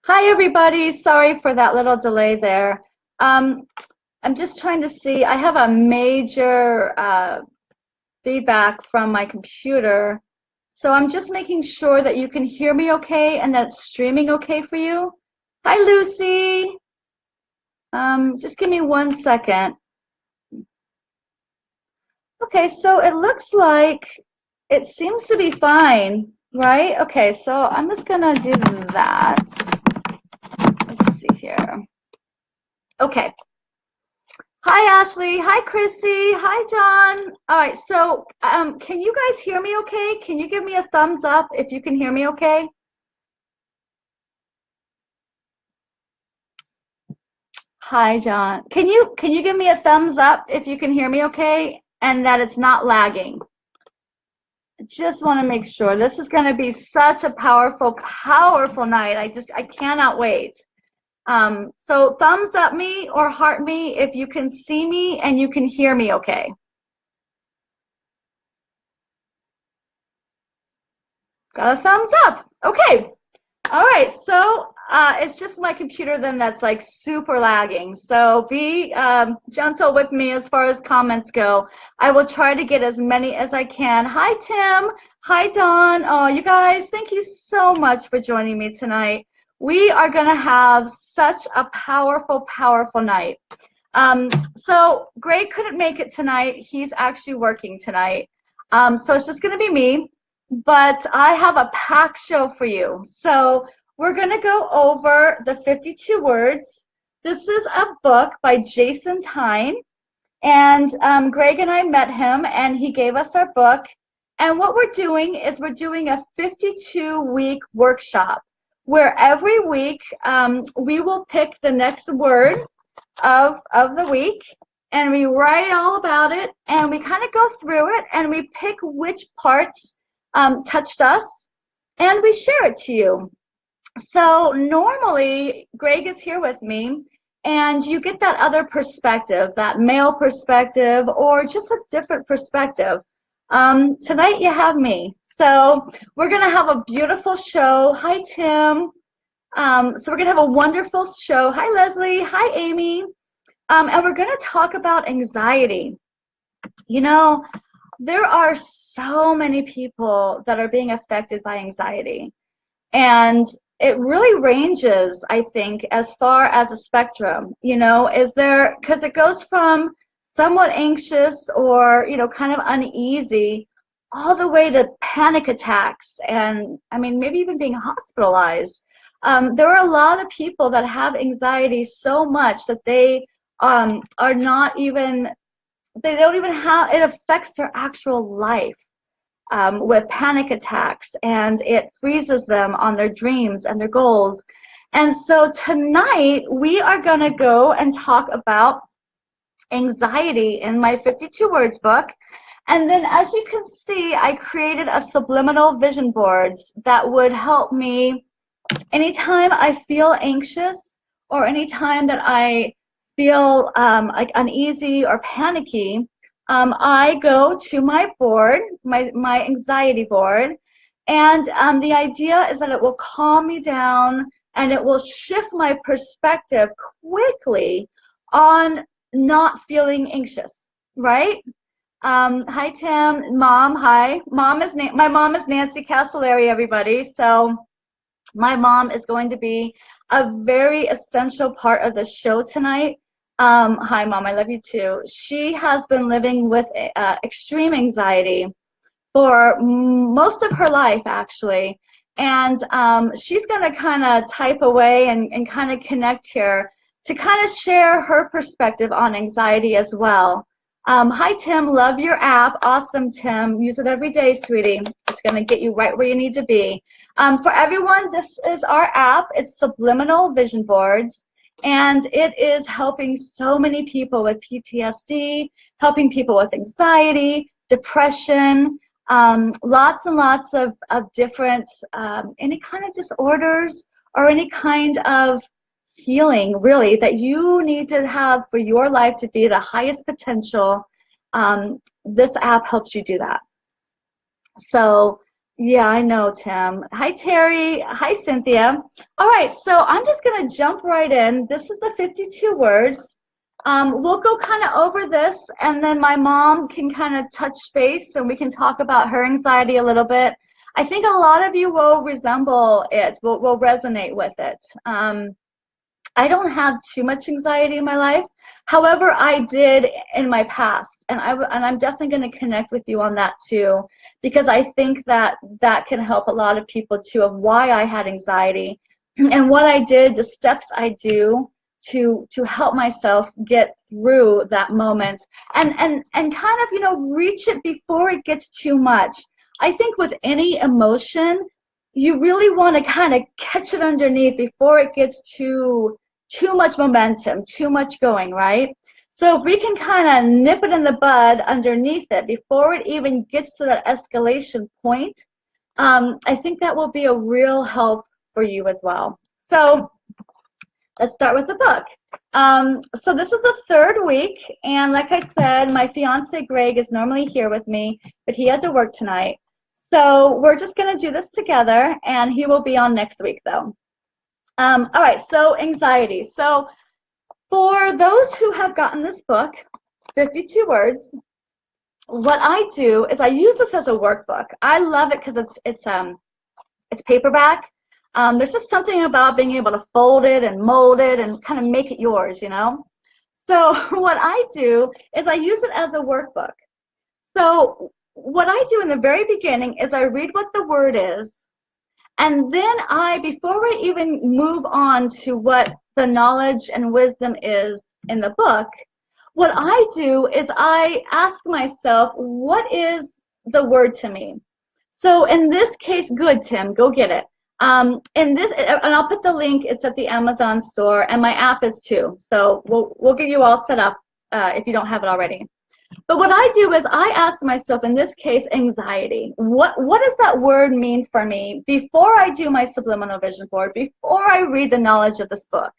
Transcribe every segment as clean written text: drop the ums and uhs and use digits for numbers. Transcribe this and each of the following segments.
Hi, everybody. Sorry for that little delay there. Um, I'm just trying to see. I have a major feedback from my computer. So I'm just making sure that you can hear me okay and that it's streaming okay for you. Hi, Lucy. Just give me 1 second. Okay, so it looks like it seems to be fine, right? Okay, so I'm just gonna do that. Let's see here. Okay. Hi, Ashley. Hi, Chrissy. Hi, John. All right, so can you guys hear me okay? Can you give me a thumbs up if you can hear me okay? Hi, John. Can you give me a thumbs up if you can hear me okay and that it's not lagging? I just want to make sure. This is going to be such a powerful, powerful night. I cannot wait. So thumbs up me or heart me if you can see me and you can hear me okay. Got a thumbs up. Okay. All right, so it's just my computer then that's like super lagging. So be gentle with me as far as comments go. I will try to get as many as I can. Hi, Tim. Hi, Dawn. Oh, you guys, thank you so much for joining me tonight. We are going to have such a powerful, powerful night. So Greg couldn't make it tonight. He's actually working tonight. So it's just going to be me. But I have a packed show for you. So we're going to go over the 52 words. This is a book by Jason Tyne. And Greg and I met him, and he gave us our book. And what we're doing is we're doing a 52-week workshop where every week we will pick the next word of the week, and we write all about it, and we kind of go through it, and we pick which parts touched us, and we share it to you. So normally, Greg is here with me, and you get that other perspective, that male perspective, or just a different perspective. Tonight, you have me. So we're going to have a beautiful show. Hi, Tim. So we're going to have a wonderful show. Hi, Leslie. Hi, Amy. And we're going to talk about anxiety. You know, there are so many people that are being affected by anxiety. And it really ranges, I think, as far as a spectrum. Is there, because it goes from somewhat anxious or, kind of uneasy all the way to panic attacks and, I mean, maybe even being hospitalized. There are a lot of people that have anxiety so much that they are not even, they don't even have, it affects their actual life. With panic attacks, and it freezes them on their dreams and their goals. And so tonight we are going to go and talk about anxiety in my 52 words book. And then, as you can see, I created a subliminal vision boards that would help me anytime I feel anxious or anytime that I feel like uneasy or panicky. I go to my board, my anxiety board, and the idea is that it will calm me down and it will shift my perspective quickly on not feeling anxious, right? Hi, Tim. Mom, hi. My mom is Nancy Castellari, everybody. So my mom is going to be a very essential part of the show tonight. Hi, Mom. I love you too. She has been living with extreme anxiety for most of her life, actually. And she's going to kind of type away and kind of connect here to kind of share her perspective on anxiety as well. Hi, Tim. Love your app. Awesome, Tim. Use it every day, sweetie. It's going to get you right where you need to be. For everyone, this is our app. It's Subliminal Vision Boards, and it is helping so many people with PTSD, helping people with anxiety, depression, lots and lots of different, any kind of disorders or any kind of healing, really, that you need to have for your life to be the highest potential. This app helps you do that. So Yeah, I know, Tim. Hi, Terry. Hi, Cynthia. All right, so I'm just going to jump right in. This is the 52 words. We'll go kind of over this, and then my mom can kind of touch base, and we can talk about her anxiety a little bit. I think a lot of you will resemble it, will resonate with it. I don't have too much anxiety in my life. However, I did in my past, and I'm definitely going to connect with you on that too, because I think that that can help a lot of people too of why I had anxiety and what I did, the steps I do to help myself get through that moment and kind of reach it before it gets too much. I think with any emotion, you really want to kind of catch it underneath before it gets too much momentum, too much going, right? So if we can kind of nip it in the bud underneath it before it even gets to that escalation point, I think that will be a real help for you as well. So let's start with the book. So this is the third week, and like I said, my fiance Greg is normally here with me, but he had to work tonight. So we're just going to do this together, and he will be on next week though. All right, so anxiety. So for those who have gotten this book, 52 words, what I do is I use this as a workbook. I love it because it's paperback. There's just something about being able to fold it and mold it and kind of make it yours, you know? So what I do is I use it as a workbook. So what I do in the very beginning is I read what the word is, and then before I even move on to what the knowledge and wisdom is in the book, what I do is I ask myself, what is the word to me? So in this case, good, Tim, go get it. In this, and I'll put the link, it's at the Amazon store, and my app is too. So we'll get you all set up if you don't have it already. But what I do is I ask myself, in this case, anxiety. What does that word mean for me before I do my subliminal vision board, before I read the knowledge of this book?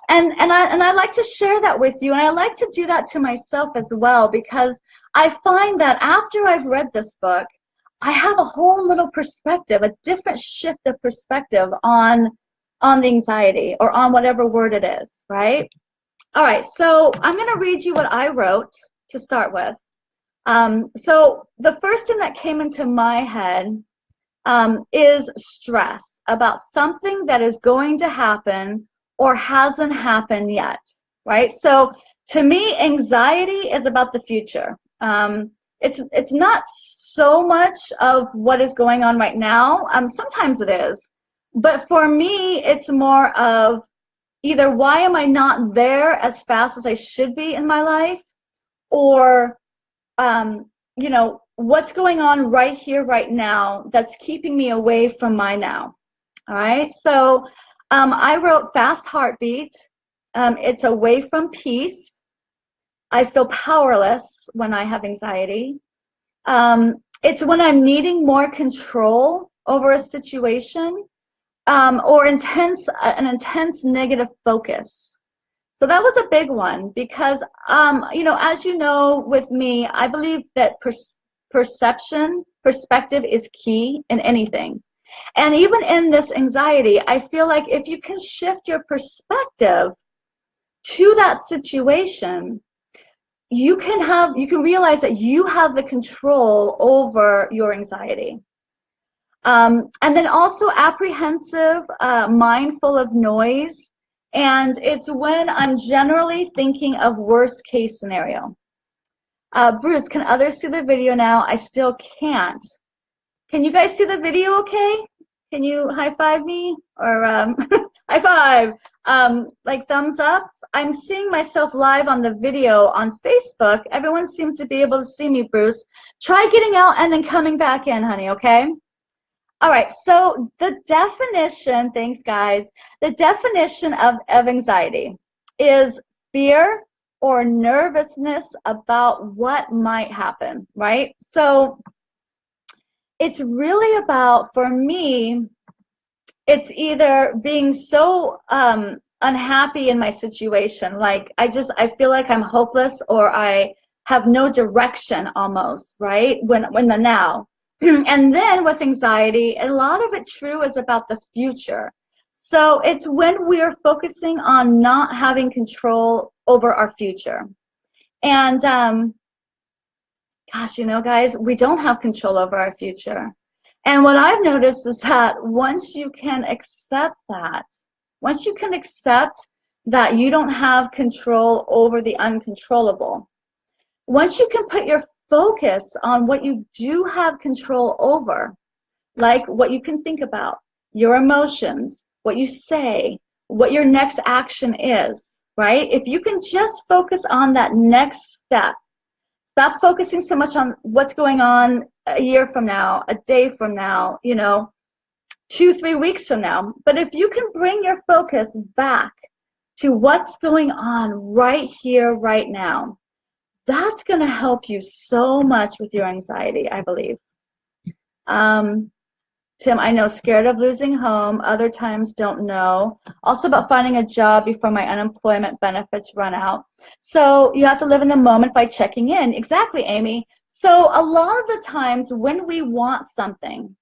And I like to share that with you, and I like to do that to myself as well, because I find that after I've read this book, I have a whole little perspective, a different shift of perspective on the anxiety or on whatever word it is, right? All right, so I'm going to read you what I wrote to start with. So the first thing that came into my head is stress about something that is going to happen or hasn't happened yet, right? So to me, anxiety is about the future. It's not so much of what is going on right now. Sometimes it is, but for me, it's more of either why am I not there as fast as I should be in my life, or what's going on right here, right now, that's keeping me away from my now. All right, so I wrote fast heartbeat. It's away from peace. I feel powerless when I have anxiety. It's when I'm needing more control over a situation, or an intense negative focus. So that was a big one because, as you know, with me, I believe that perspective is key in anything. And even in this anxiety, I feel like if you can shift your perspective to that situation, you can realize that you have the control over your anxiety. And then also apprehensive, mindful of noise. And it's when I'm generally thinking of worst case scenario. Bruce, can others see the video now? I still can't. Can you guys see the video okay? Can you high five me? Or high five, like thumbs up? I'm seeing myself live on the video on Facebook. Everyone seems to be able to see me, Bruce. Try getting out and then coming back in, honey, okay? All right, so the definition, thanks guys, the definition of anxiety is fear or nervousness about what might happen, right? So it's really about, for me, it's either being so unhappy in my situation, like I feel like I'm hopeless or I have no direction almost, right? When the now. And then with anxiety, a lot of it true is about the future. So it's when we're focusing on not having control over our future. And gosh, you know, guys, we don't have control over our future. And what I've noticed is that once you can accept that, once you can accept that you don't have control over the uncontrollable, once you can put your focus on what you do have control over, like what you can think about, your emotions, what you say, what your next action is, right? If you can just focus on that next step, stop focusing so much on what's going on a year from now, a day from now, you know, 2-3 weeks from now. But if you can bring your focus back to what's going on right here, right now, that's going to help you so much with your anxiety, I believe. Tim, I know, scared of losing home. Other times don't know. Also about finding a job before my unemployment benefits run out. So you have to live in the moment by checking in. Exactly, Amy. So a lot of the times when we want something,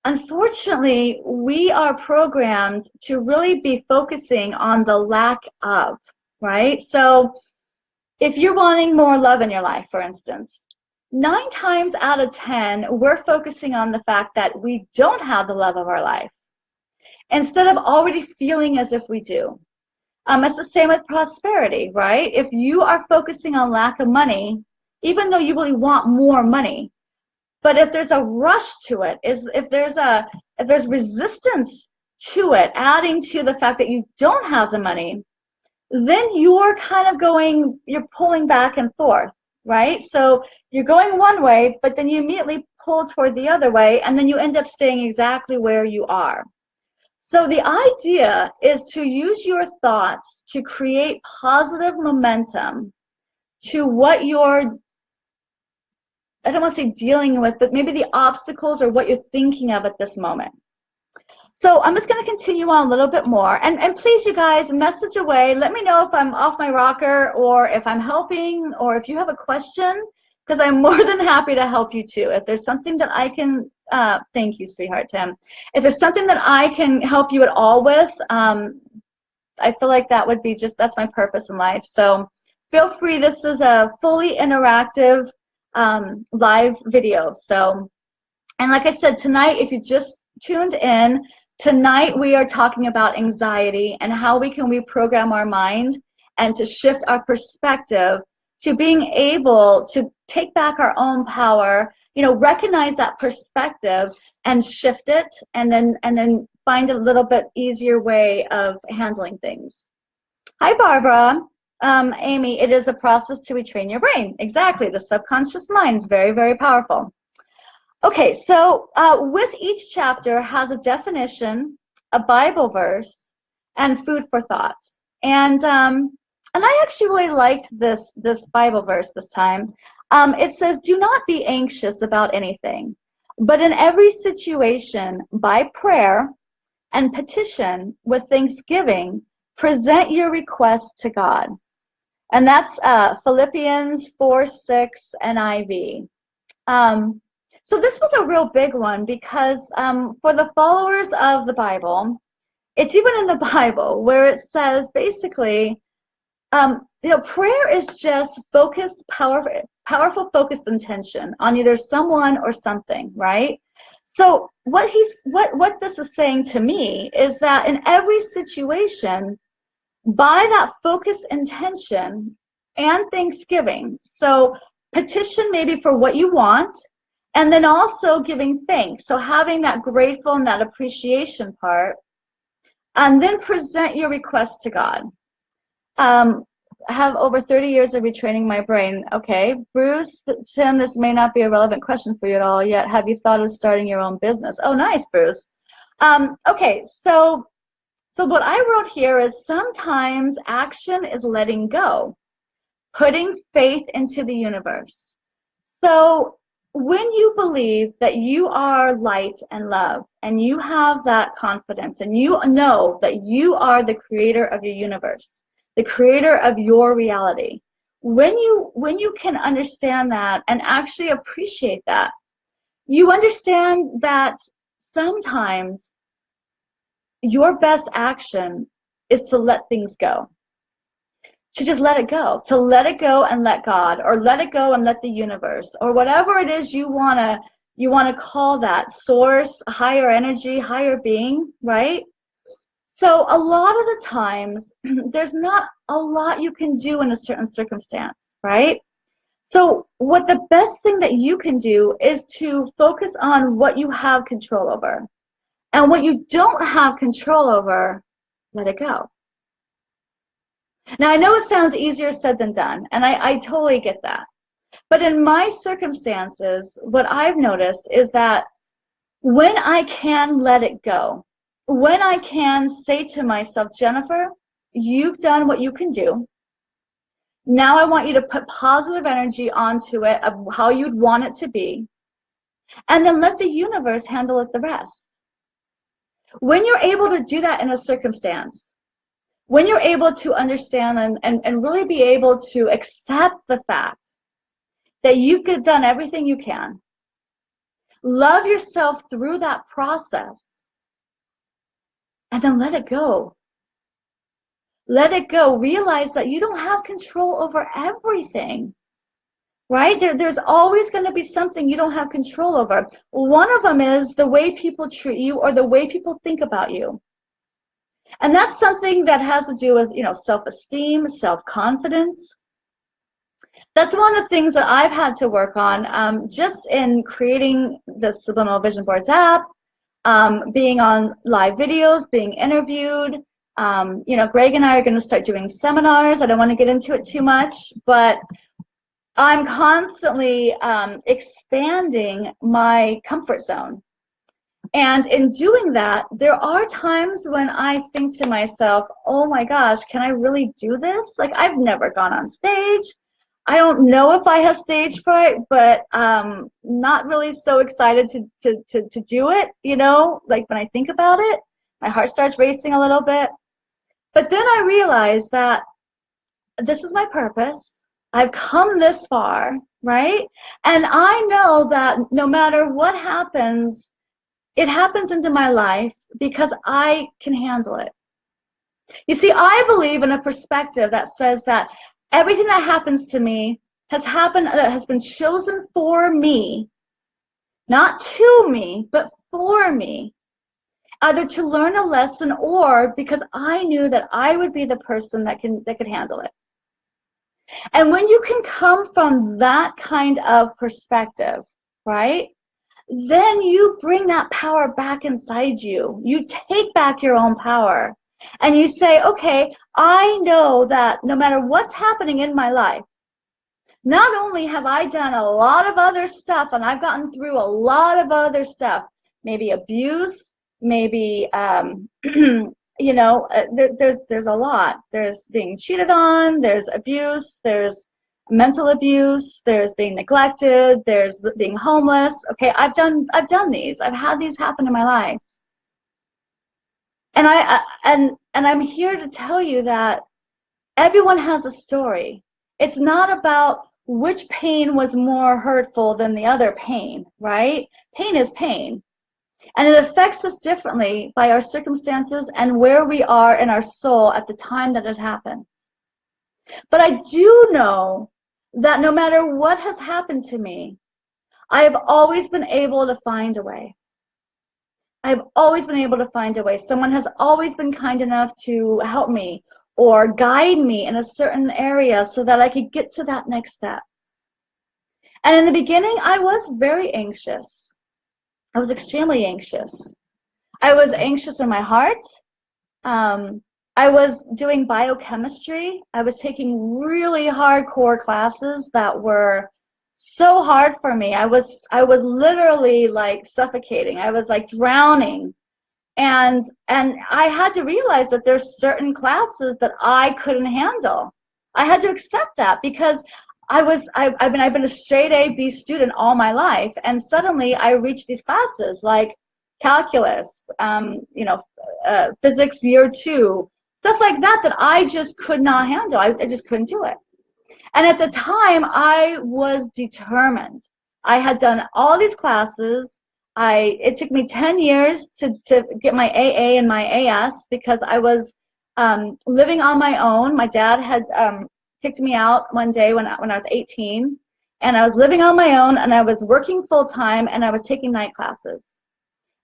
unfortunately, we are programmed to really be focusing on the lack of, right? So if you're wanting more love in your life, for instance, 9 times out of 10, we're focusing on the fact that we don't have the love of our life instead of already feeling as if we do. It's the same with prosperity, right? If you are focusing on lack of money, even though you really want more money, but if there's a rush to it, if there's resistance to it, adding to the fact that you don't have the money, then you're kind of you're pulling back and forth, right? So you're going one way, but then you immediately pull toward the other way, and then you end up staying exactly where you are. So the idea is to use your thoughts to create positive momentum to what you're, I don't want to say dealing with, but maybe the obstacles or what you're thinking of at this moment. So I'm just going to continue on a little bit more. And please, you guys, message away. Let me know if I'm off my rocker or if I'm helping or if you have a question, because I'm more than happy to help you too. If there's something that I can, thank you, sweetheart, Tim. If there's something that I can help you at all with, I feel like that would be that's my purpose in life. So feel free. This is a fully interactive live video. So, and like I said, tonight, if you just tuned in, tonight we are talking about anxiety and how we can reprogram our mind and to shift our perspective to being able to take back our own power, you know, recognize that perspective and shift it, and then find a little bit easier way of handling things. Hi, Barbara. Amy, it is a process to retrain your brain. Exactly. The subconscious mind is very, very powerful. Okay, so with each chapter has a definition, a Bible verse, and food for thought. And I actually really liked this Bible verse this time. It says, "Do not be anxious about anything, but in every situation, by prayer and petition with thanksgiving, present your requests to God." And that's Philippians 4:6 NIV. So this was a real big one because for the followers of the Bible, it's even in the Bible where it says basically, you know, prayer is just focused, powerful focused intention on either someone or something, right? So what this is saying to me is that in every situation, by that focused intention and thanksgiving, so petition maybe for what you want, and then also giving thanks. So having that grateful and that appreciation part, and then present your request to God. I have over 30 years of retraining my brain. Okay, Bruce, Tim, this may not be a relevant question for you at all yet. Have you thought of starting your own business? Oh, nice, Bruce. Okay, so what I wrote here is sometimes action is letting go, putting faith into the universe. So when you believe that you are light and love, and you have that confidence, and you know that you are the creator of your universe, the creator of your reality, when you can understand that and actually appreciate that, you understand that sometimes your best action is to let things go, to just let it go, to let it go and let God, or let it go and let the universe, or whatever it is you wanna call that source, higher energy, higher being, right? So a lot of the times, there's not a lot you can do in a certain circumstance, right? So what the best thing that you can do is to focus on what you have control over. And what you don't have control over, let it go. Now, I know it sounds easier said than done, and I totally get that. But in my circumstances, what I've noticed is that when I can let it go, when I can say to myself, Jennifer, you've done what you can do. Now I want you to put positive energy onto it of how you'd want it to be, and then let the universe handle it the rest. When you're able to do that in a circumstance, when you're able to understand and really be able to accept the fact that you've done everything you can, love yourself through that process, and then let it go. Let it go. Realize that you don't have control over everything, right? There's always going to be something you don't have control over. One of them is the way people treat you or the way people think about you. And that's something that has to do with, self-esteem, self-confidence. That's one of the things that I've had to work on just in creating the Subliminal Vision Boards app, being on live videos, being interviewed. Greg and I are going to start doing seminars. I don't want to get into it too much, but I'm constantly expanding my comfort zone. And in doing that, there are times when I think to myself, oh my gosh, can I really do this? Like, I've never gone on stage. I don't know if I have stage fright, but not really so excited to do it, like when I think about it, my heart starts racing a little bit. But then I realized that this is my purpose. I've come this far, right? And I know that no matter what happens, it happens into my life because I can handle it. You see, I believe in a perspective that says that everything that happens to me has been chosen for me, not to me, but for me, either to learn a lesson or because I knew that I would be the person that could handle it. And when you can come from that kind of perspective, right, then you bring that power back inside you. You take back your own power and you say, okay, I know that no matter what's happening in my life, not only have I done a lot of other stuff and I've gotten through a lot of other stuff, maybe abuse, maybe, there's a lot. There's being cheated on, there's abuse, there's mental abuse, there's being neglected, there's being homeless. Okay, I've done these. I've had these happen in my life. And I'm here to tell you that everyone has a story. It's not about which pain was more hurtful than the other pain, right? Pain is pain. And it affects us differently by our circumstances and where we are in our soul at the time that it happens. But I do know that no matter what has happened to me, I have always been able to find a way. I've always been able to find a way. Someone has always been kind enough to help me or guide me in a certain area so that I could get to that next step. And in the beginning, I was very anxious. I was extremely anxious. I was anxious in my heart. I was doing biochemistry. I was taking really hardcore classes that were so hard for me. I was literally like suffocating. I was like drowning. And I had to realize that there's certain classes that I couldn't handle. I had to accept that because I've been a straight A, B student all my life, and suddenly I reached these classes like calculus, physics year 2, stuff like that I just could not handle. I just couldn't do it. And at the time, I was determined. I had done all these classes. It took me 10 years to get my AA and my AS because I was living on my own. My dad had kicked me out one day when I was 18, and I was living on my own, and I was working full time, and I was taking night classes.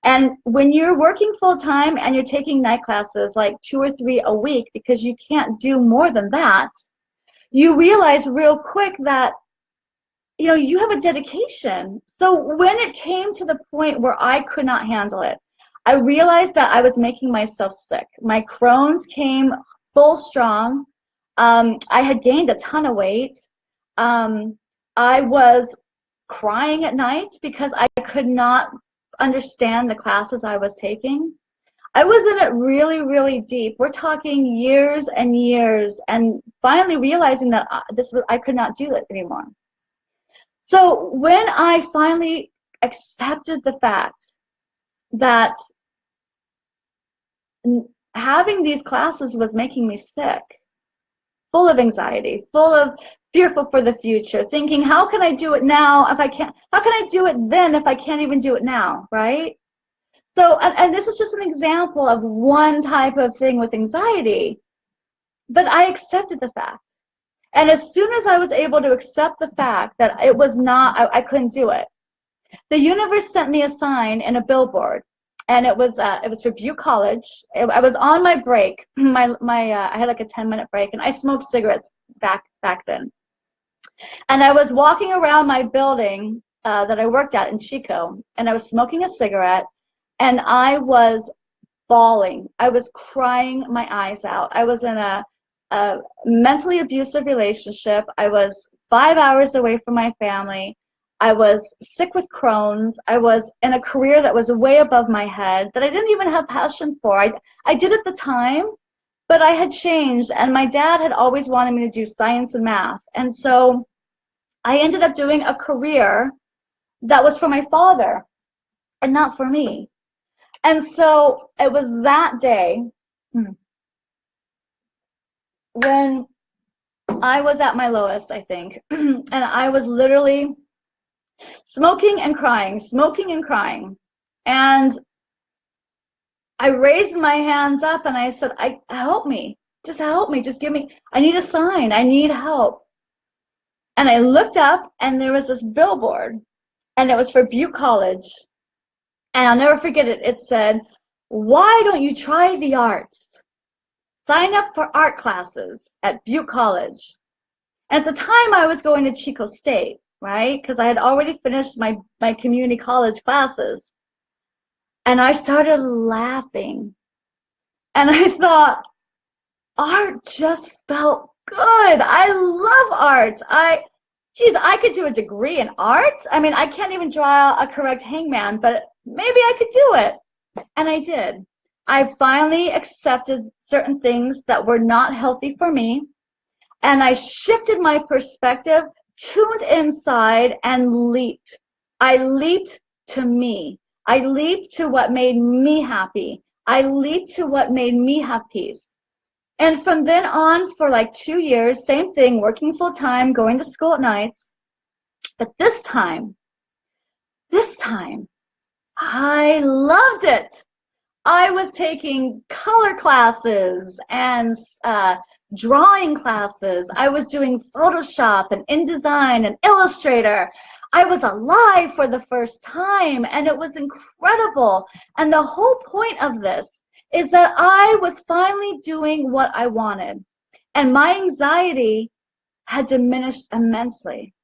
And when you're working full time and you're taking night classes like 2 or 3 a week because you can't do more than that, you realize real quick that you have a dedication. So when it came to the point where I could not handle it, I realized that I was making myself sick. My Crohn's came full strong. I had gained a ton of weight. I was crying at night because I could not understand the classes I was taking. I was in it really, really deep. We're talking years and years, and finally realizing that I could not do it anymore. So when I finally accepted the fact that having these classes was making me sick, full of anxiety, full of fearful for the future, thinking, how can I do it now if I can't? How can I do it then if I can't even do it now, right? So, and this is just an example of one type of thing with anxiety, but I accepted the fact. And as soon as I was able to accept the fact that it was not, I couldn't do it, the universe sent me a sign in a billboard, and it was for Butte College. I was on my break. I had like a 10-minute break, and I smoked cigarettes back then. And I was walking around my building that I worked at in Chico, and I was smoking a cigarette, and I was bawling. I was crying my eyes out. I was in a mentally abusive relationship. I was 5 hours away from my family. I was sick with Crohn's. I was in a career that was way above my head that I didn't even have passion for. I did at the time, but I had changed, and my dad had always wanted me to do science and math. And so I ended up doing a career that was for my father and not for me. And so it was that day when I was at my lowest, I think, and I was literally smoking and crying. And I raised my hands up and I said, help me, just give me, I need a sign, I need help. And I looked up and there was this billboard, and it was for Butte College. And I'll never forget it. It said, why don't you try the arts? Sign up for art classes at Butte College. And at the time, I was going to Chico State, right? Because I had already finished my community college classes. And I started laughing. And I thought, art just felt good. I love art. Geez, I could do a degree in art. I mean, I can't even draw a correct hangman, but maybe I could do it. And I did. I finally accepted certain things that were not healthy for me, and I shifted my perspective, tuned inside, and leaped. I leaped to me. I leaped to what made me happy. I leaped to what made me have peace. And from then on, for like 2 years, same thing, working full time, going to school at nights. But this time, I loved it. I was taking color classes and drawing classes. I was doing Photoshop and InDesign and Illustrator. I was alive for the first time, and it was incredible. And the whole point of this is that I was finally doing what I wanted. And my anxiety had diminished immensely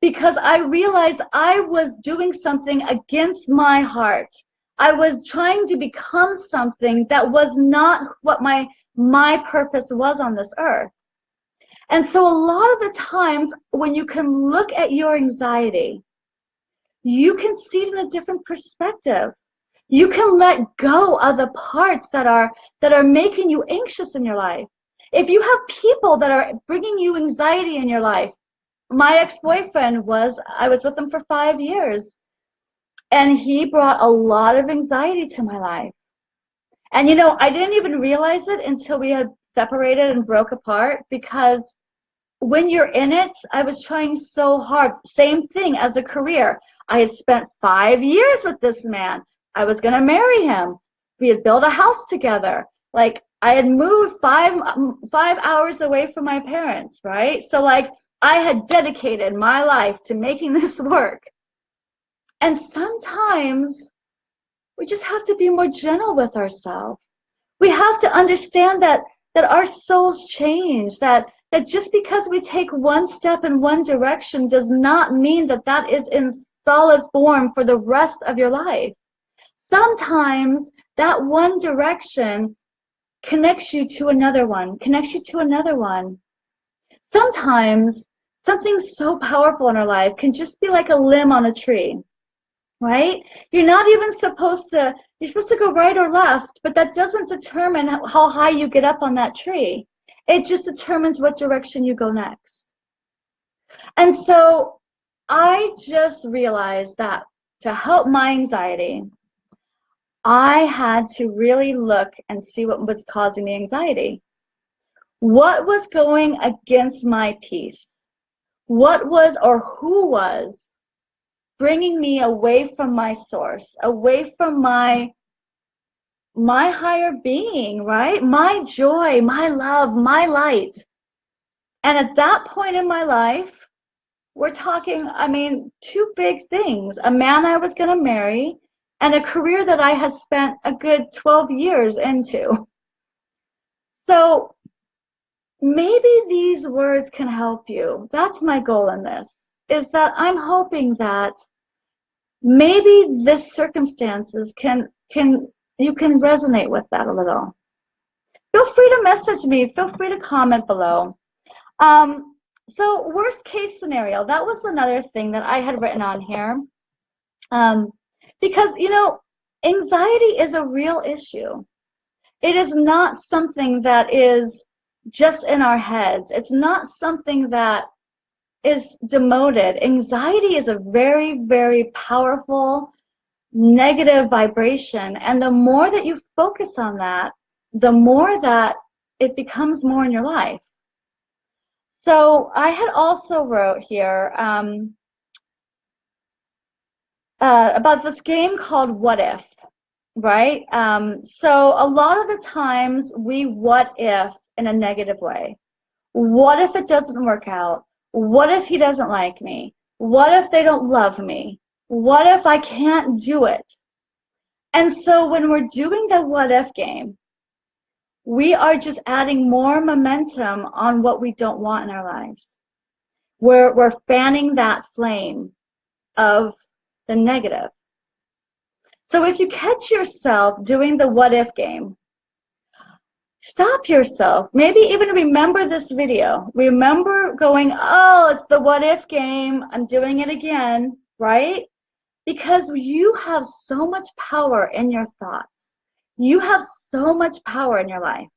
because I realized I was doing something against my heart. I was trying to become something that was not what my purpose was on this earth. And so a lot of the times when you can look at your anxiety, you can see it in a different perspective. You can let go of the parts that are making you anxious in your life. If you have people that are bringing you anxiety in your life, my ex-boyfriend I was with him for 5 years. And he brought a lot of anxiety to my life. And I didn't even realize it until we had separated and broke apart, because when you're in it, I was trying so hard. Same thing as a career. I had spent 5 years with this man. I was going to marry him. We had built a house together. Like, I had moved 5 hours away from my parents, right? So like, I had dedicated my life to making this work. And sometimes we just have to be more gentle with ourselves. We have to understand that our souls change, that just because we take one step in one direction does not mean that that is in solid form for the rest of your life. Sometimes that one direction connects you to another one, connects you to another one. Sometimes something so powerful in our life can just be like a limb on a tree, right? You're not even supposed to, you're supposed to go right or left, but that doesn't determine how high you get up on that tree. It just determines what direction you go next. And so I just realized that to help my anxiety, I had to really look and see what was causing the anxiety. What was going against my peace? What was, or who was bringing me away from my source, away from my higher being, right? My joy, my love, my light. And at that point in my life, we're talking, I mean, two big things. A man I was going to marry and a career that I had spent a good 12 years into. So maybe these words can help you. That's my goal in this, is that I'm hoping that maybe this circumstances you can resonate with that a little. Feel free to message me. Feel free to comment below. So worst case scenario, that was another thing that I had written on here. Because, you know, anxiety is a real issue. It is not something that is just in our heads. It's not something that is demoted. Anxiety is a very, very powerful negative vibration. And the more that you focus on that, the more that it becomes more in your life. So I had also wrote here about this game called What If, right? So a lot of the times we what if in a negative way. What if it doesn't work out? What if he doesn't like me? What if they don't love me? What if I can't do it? And so when we're doing the what if game, we are just adding more momentum on what we don't want in our lives. We're fanning that flame of the negative. So if you catch yourself doing the what if game, stop yourself. Maybe even remember this video. Remember going, oh, it's the what if game. I'm doing it again, right? Because you have so much power in your thoughts. You have so much power in your life.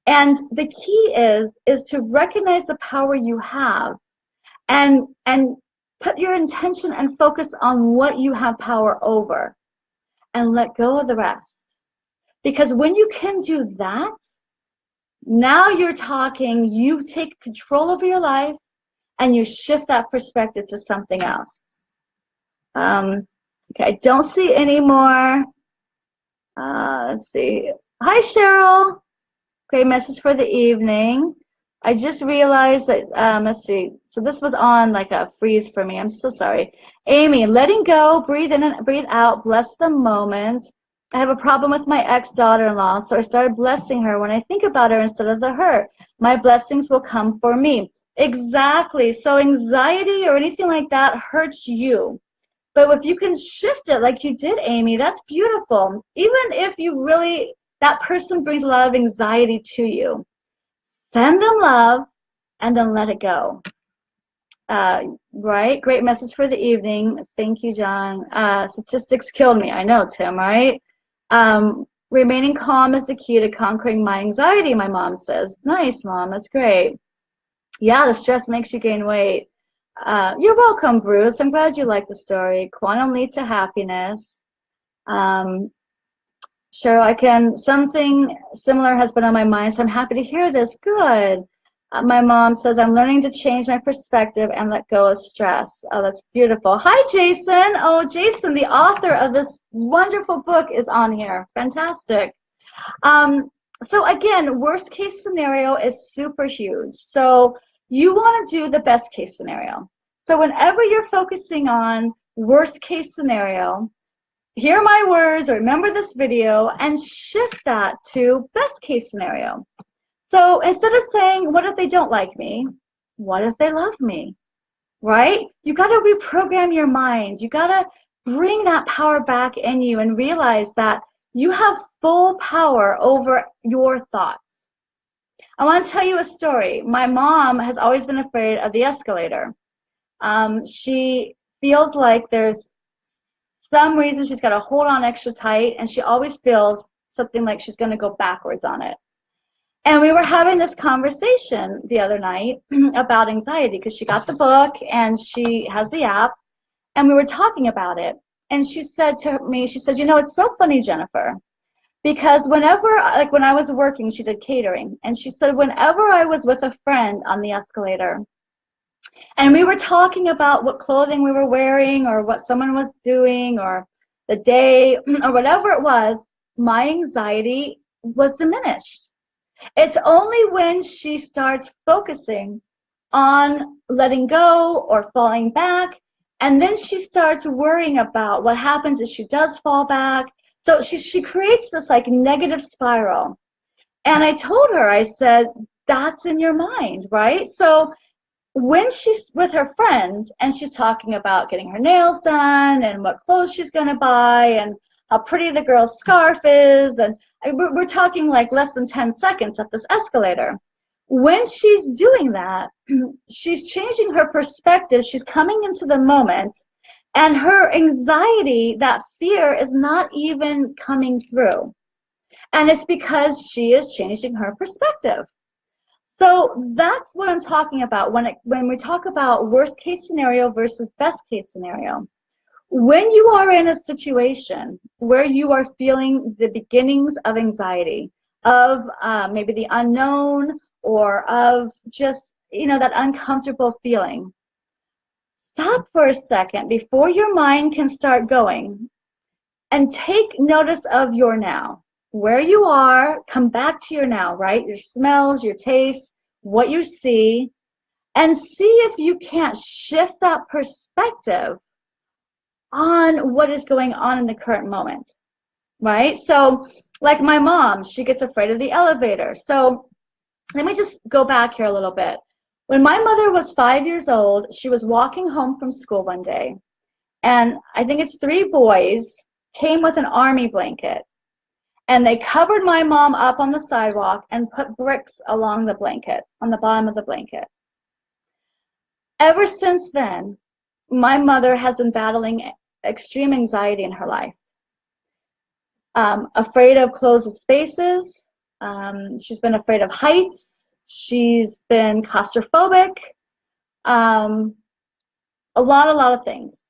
And the key is to recognize the power you have and put your intention and focus on what you have power over and let go of the rest. Because when you can do that, now you're talking, you take control over your life and you shift that perspective to something else. Okay, I don't see any more. Let's see. Hi, Cheryl. Great message for the evening. I just realized that, let's see. So this was on like a freeze for me. I'm so sorry. Amy, letting go, breathe in and breathe out, bless the moment. I have a problem with my ex-daughter-in-law, so I started blessing her. When I think about her instead of the hurt, my blessings will come for me. Exactly. So anxiety or anything like that hurts you. But if you can shift it like you did, Amy, that's beautiful. Even if you really, that person brings a lot of anxiety to you, send them love and then let it go. Right? Great message for the evening. Thank you, John. Statistics killed me. I know, Tim, right? Remaining calm is the key to conquering my anxiety, my mom says. Nice, Mom. That's great. Yeah, the stress makes you gain weight. You're welcome, Bruce. I'm glad you like the story. Quantum lead to happiness. Cheryl, something similar has been on my mind, so I'm happy to hear this. Good. My mom says, I'm learning to change my perspective and let go of stress. Oh, that's beautiful. Hi, Jason. Oh, Jason, the author of this wonderful book, is on here. Fantastic. So again, worst case scenario is super huge. So you want to do the best case scenario. So whenever you're focusing on worst case scenario, hear my words, remember this video, and shift that to best case scenario. So instead of saying, what if they don't like me? What if they love me? Right? You got to reprogram your mind. You got to bring that power back in you and realize that you have full power over your thoughts. I want to tell you a story. My mom has always been afraid of the escalator. She feels like there's some reason she's got to hold on extra tight, and she always feels something like she's going to go backwards on it. And we were having this conversation the other night about anxiety because she got the book and she has the app, and we were talking about it. And she said to me, she said, you know, it's so funny, Jennifer, because whenever, like when I was working, she did catering. And she said, whenever I was with a friend on the escalator, and we were talking about what clothing we were wearing or what someone was doing or the day or whatever it was, my anxiety was diminished. It's only when she starts focusing on letting go or falling back, and then she starts worrying about what happens if she does fall back. So she creates this like negative spiral. And I told her, I said, that's in your mind, right? So when she's with her friends and she's talking about getting her nails done and what clothes she's going to buy and how pretty the girl's scarf is, and we're talking like less than 10 seconds at this escalator. When she's doing that, she's changing her perspective. She's coming into the moment, and her anxiety, that fear, is not even coming through. And it's because she is changing her perspective. So that's what I'm talking about when we talk about worst case scenario versus best case scenario. When you are in a situation where you are feeling the beginnings of anxiety, of maybe the unknown, or of just, you know, that uncomfortable feeling, stop for a second before your mind can start going and take notice of your now. Where you are, come back to your now, right? Your smells, your tastes, what you see, and see if you can't shift that perspective on what is going on in the current moment, right? So like my mom, she gets afraid of the elevator. So let me just go back here a little bit. When my mother was 5 years old, she was walking home from school one day, and I think it's 3 boys came with an army blanket, and they covered my mom up on the sidewalk and put bricks along the blanket, on the bottom of the blanket. Ever since then, my mother has been battling extreme anxiety in her life. Afraid of closed spaces. She's been afraid of heights. She's been claustrophobic. A lot of things.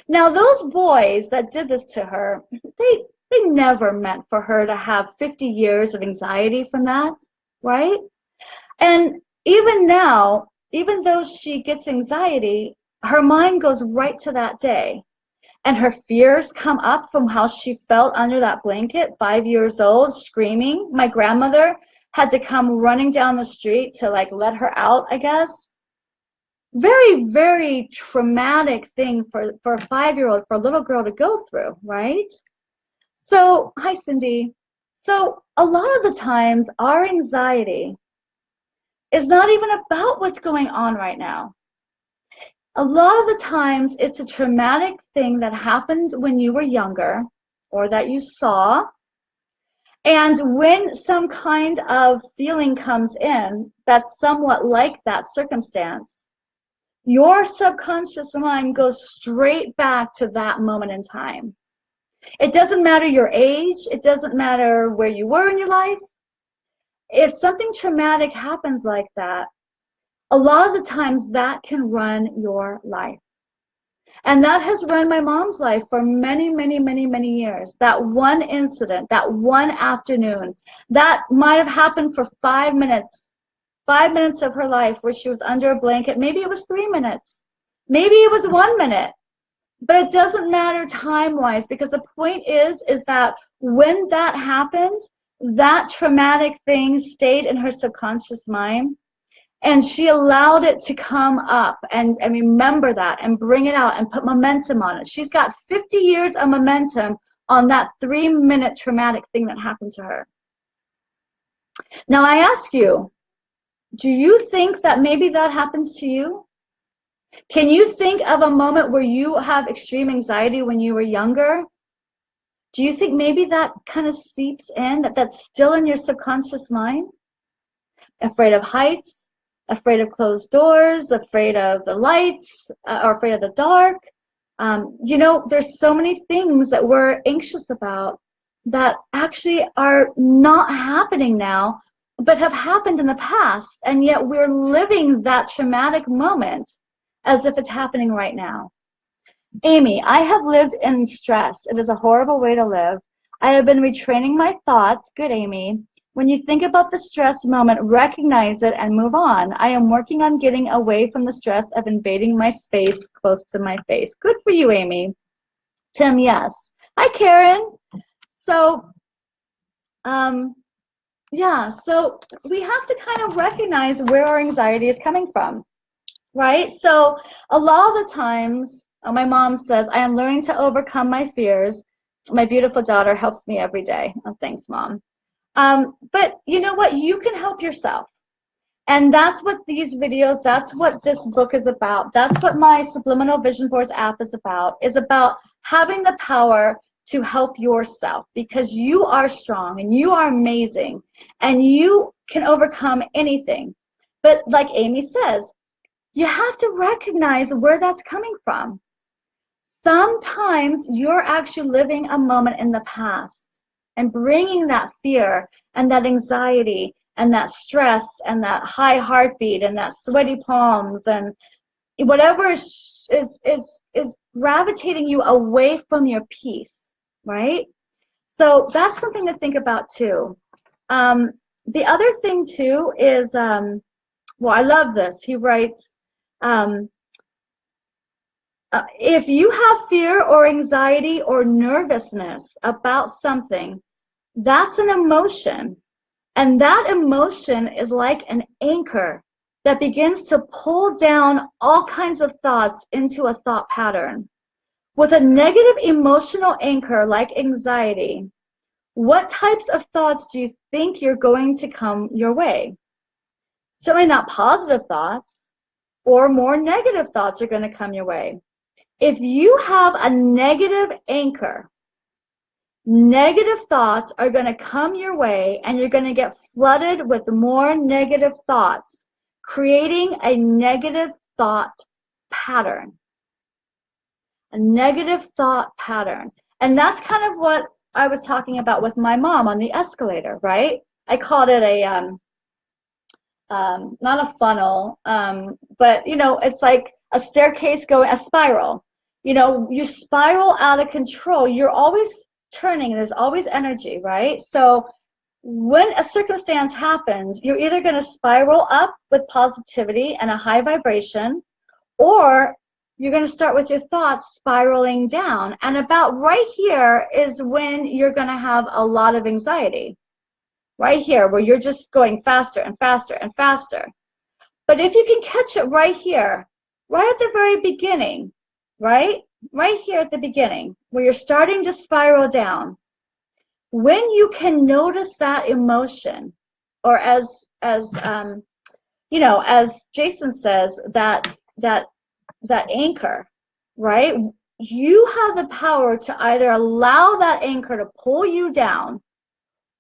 Now, those boys that did this to her, they never meant for her to have 50 years of anxiety from that, right? And even now, even though she gets anxiety, her mind goes right to that day. And her fears come up from how she felt under that blanket, 5 years old, screaming. My grandmother had to come running down the street to like let her out, I guess. Very, very traumatic thing for a 5-year-old, for a little girl to go through, right? So, hi, Cindy. So a lot of the times our anxiety is not even about what's going on right now. A lot of the times it's a traumatic thing that happened when you were younger or that you saw. And when some kind of feeling comes in that's somewhat like that circumstance, your subconscious mind goes straight back to that moment in time. It doesn't matter your age. It doesn't matter where you were in your life. If something traumatic happens like that, a lot of the times that can run your life. And that has run my mom's life for many, many, many, many years. That one incident, that one afternoon, that might have happened for 5 minutes, 5 minutes of her life where she was under a blanket. Maybe it was 3 minutes. Maybe it was 1 minute. But it doesn't matter time-wise, because the point is that when that happened, that traumatic thing stayed in her subconscious mind, and she allowed it to come up and remember that and bring it out and put momentum on it. She's got 50 years of momentum on that 3-minute traumatic thing that happened to her. Now I ask you, do you think that maybe that happens to you? Can you think of a moment where you have extreme anxiety when you were younger? Do you think maybe that kind of seeps in, that's still in your subconscious mind? Afraid of heights, afraid of closed doors, afraid of the lights, or afraid of the dark. You know, there's so many things that we're anxious about that actually are not happening now, but have happened in the past, and yet we're living that traumatic moment as if it's happening right now. Amy, I have lived in stress. It is a horrible way to live. I have been retraining my thoughts. Good, Amy. When you think about the stress moment, recognize it and move on. I am working on getting away from the stress of invading my space close to my face. Good for you, Amy. Tim, yes. Hi, Karen. So, yeah, so we have to kind of recognize where our anxiety is coming from, right? So a lot of the times, my mom says, I am learning to overcome my fears. My beautiful daughter helps me every day. Oh, thanks, Mom. But you know what? You can help yourself. And that's what these videos, that's what this book is about. That's what my Subliminal Vision Boards app is about having the power to help yourself, because you are strong and you are amazing and you can overcome anything. But like Amy says, you have to recognize where that's coming from. Sometimes you're actually living a moment in the past and bringing that fear and that anxiety and that stress and that high heartbeat and that sweaty palms and whatever is gravitating you away from your peace, right? So that's something to think about too. The other thing too is, well, I love this. He writes, if you have fear or anxiety or nervousness about something, that's an emotion. And that emotion is like an anchor that begins to pull down all kinds of thoughts into a thought pattern. With a negative emotional anchor like anxiety, what types of thoughts do you think you're going to come your way? Certainly not positive thoughts, or more negative thoughts are going to come your way. If you have a negative anchor, negative thoughts are going to come your way, and you're going to get flooded with more negative thoughts, creating a negative thought pattern. A negative thought pattern. And that's kind of what I was talking about with my mom on the escalator, right? I called it a, not a funnel, but, you know, it's like a staircase going, a spiral. You know, you spiral out of control. You're always turning. There's always energy, right? So when a circumstance happens, you're either going to spiral up with positivity and a high vibration, or you're going to start with your thoughts spiraling down. And about right here is when you're going to have a lot of anxiety. Right here, where you're just going faster and faster and faster. But if you can catch it right here, right at the very beginning, right here at the beginning, where you're starting to spiral down, when you can notice that emotion, or as you know, as Jason says, that anchor, right? You have the power to either allow that anchor to pull you down,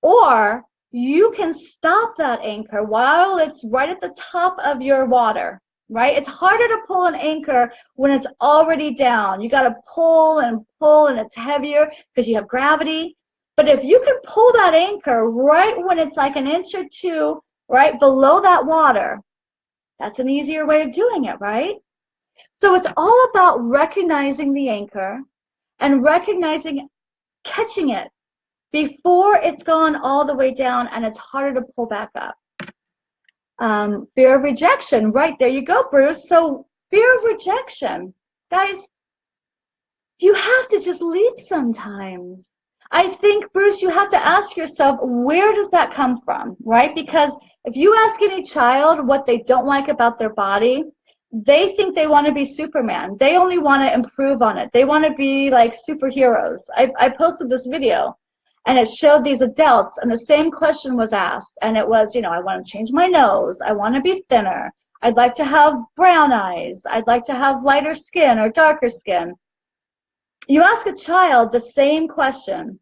or you can stop that anchor while it's right at the top of your water, right? It's harder to pull an anchor when it's already down. You got to pull and it's heavier because you have gravity. But if you can pull that anchor right when it's like an inch or two, right below that water, that's an easier way of doing it, right? So it's all about recognizing the anchor and recognizing, catching it before it's gone all the way down and it's harder to pull back up. Fear of rejection. Right, there you go, Bruce. So fear of rejection. Guys, you have to just leap sometimes. I think, Bruce, you have to ask yourself, where does that come from, right? Because if you ask any child what they don't like about their body, they think they want to be Superman. They only want to improve on it. They want to be like superheroes. I posted this video, and it showed these adults, and the same question was asked. And it was, I want to change my nose. I want to be thinner. I'd like to have brown eyes. I'd like to have lighter skin or darker skin. You ask a child the same question,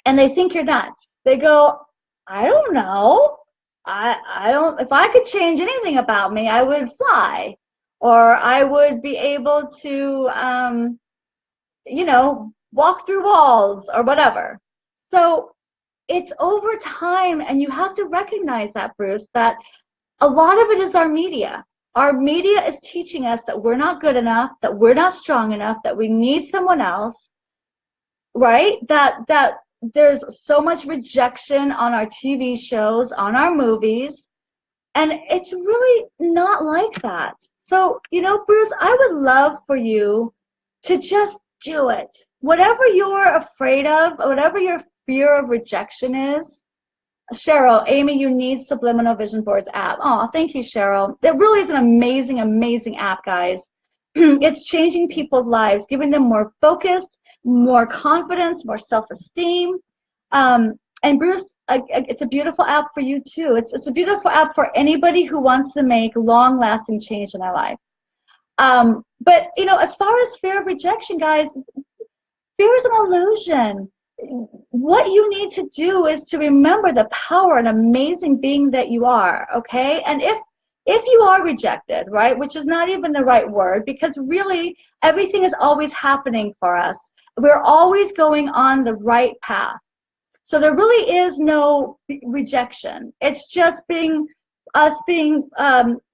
and they think you're nuts. They go, I don't know. I don't, if I could change anything about me, I would fly, or I would be able to, walk through walls or whatever. So it's over time, and you have to recognize that, Bruce, that a lot of it is our media. Our media is teaching us that we're not good enough, that we're not strong enough, that we need someone else, right? That there's so much rejection on our TV shows, on our movies, and it's really not like that. So, Bruce, I would love for you to just do it. Whatever you're afraid of, whatever your fear of rejection is. Cheryl, Amy, you need Subliminal Vision Boards app. Oh, thank you, Cheryl. It really is an amazing, amazing app, guys. It's changing people's lives, giving them more focus, more confidence, more self-esteem. And Bruce, it's a beautiful app for you too. It's a beautiful app for anybody who wants to make long-lasting change in their life. But as far as fear of rejection, guys, fear is an illusion. What you need to do is to remember the power and amazing being that you are, okay? And if you are rejected, right, which is not even the right word, because really everything is always happening for us. We're always going on the right path. So there really is no rejection. It's just us being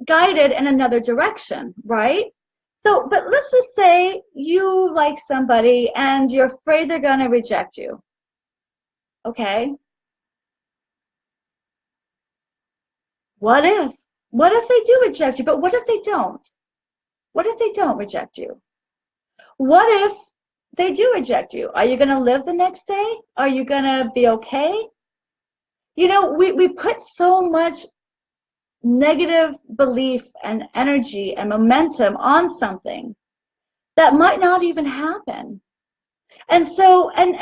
guided in another direction, right? So, but let's just say you like somebody and you're afraid they're going to reject you. Okay? What if? What if they do reject you? But what if they don't? What if they don't reject you? What if they do reject you? Are you going to live the next day? Are you going to be okay? We put so much negative belief and energy and momentum on something that might not even happen. And so, and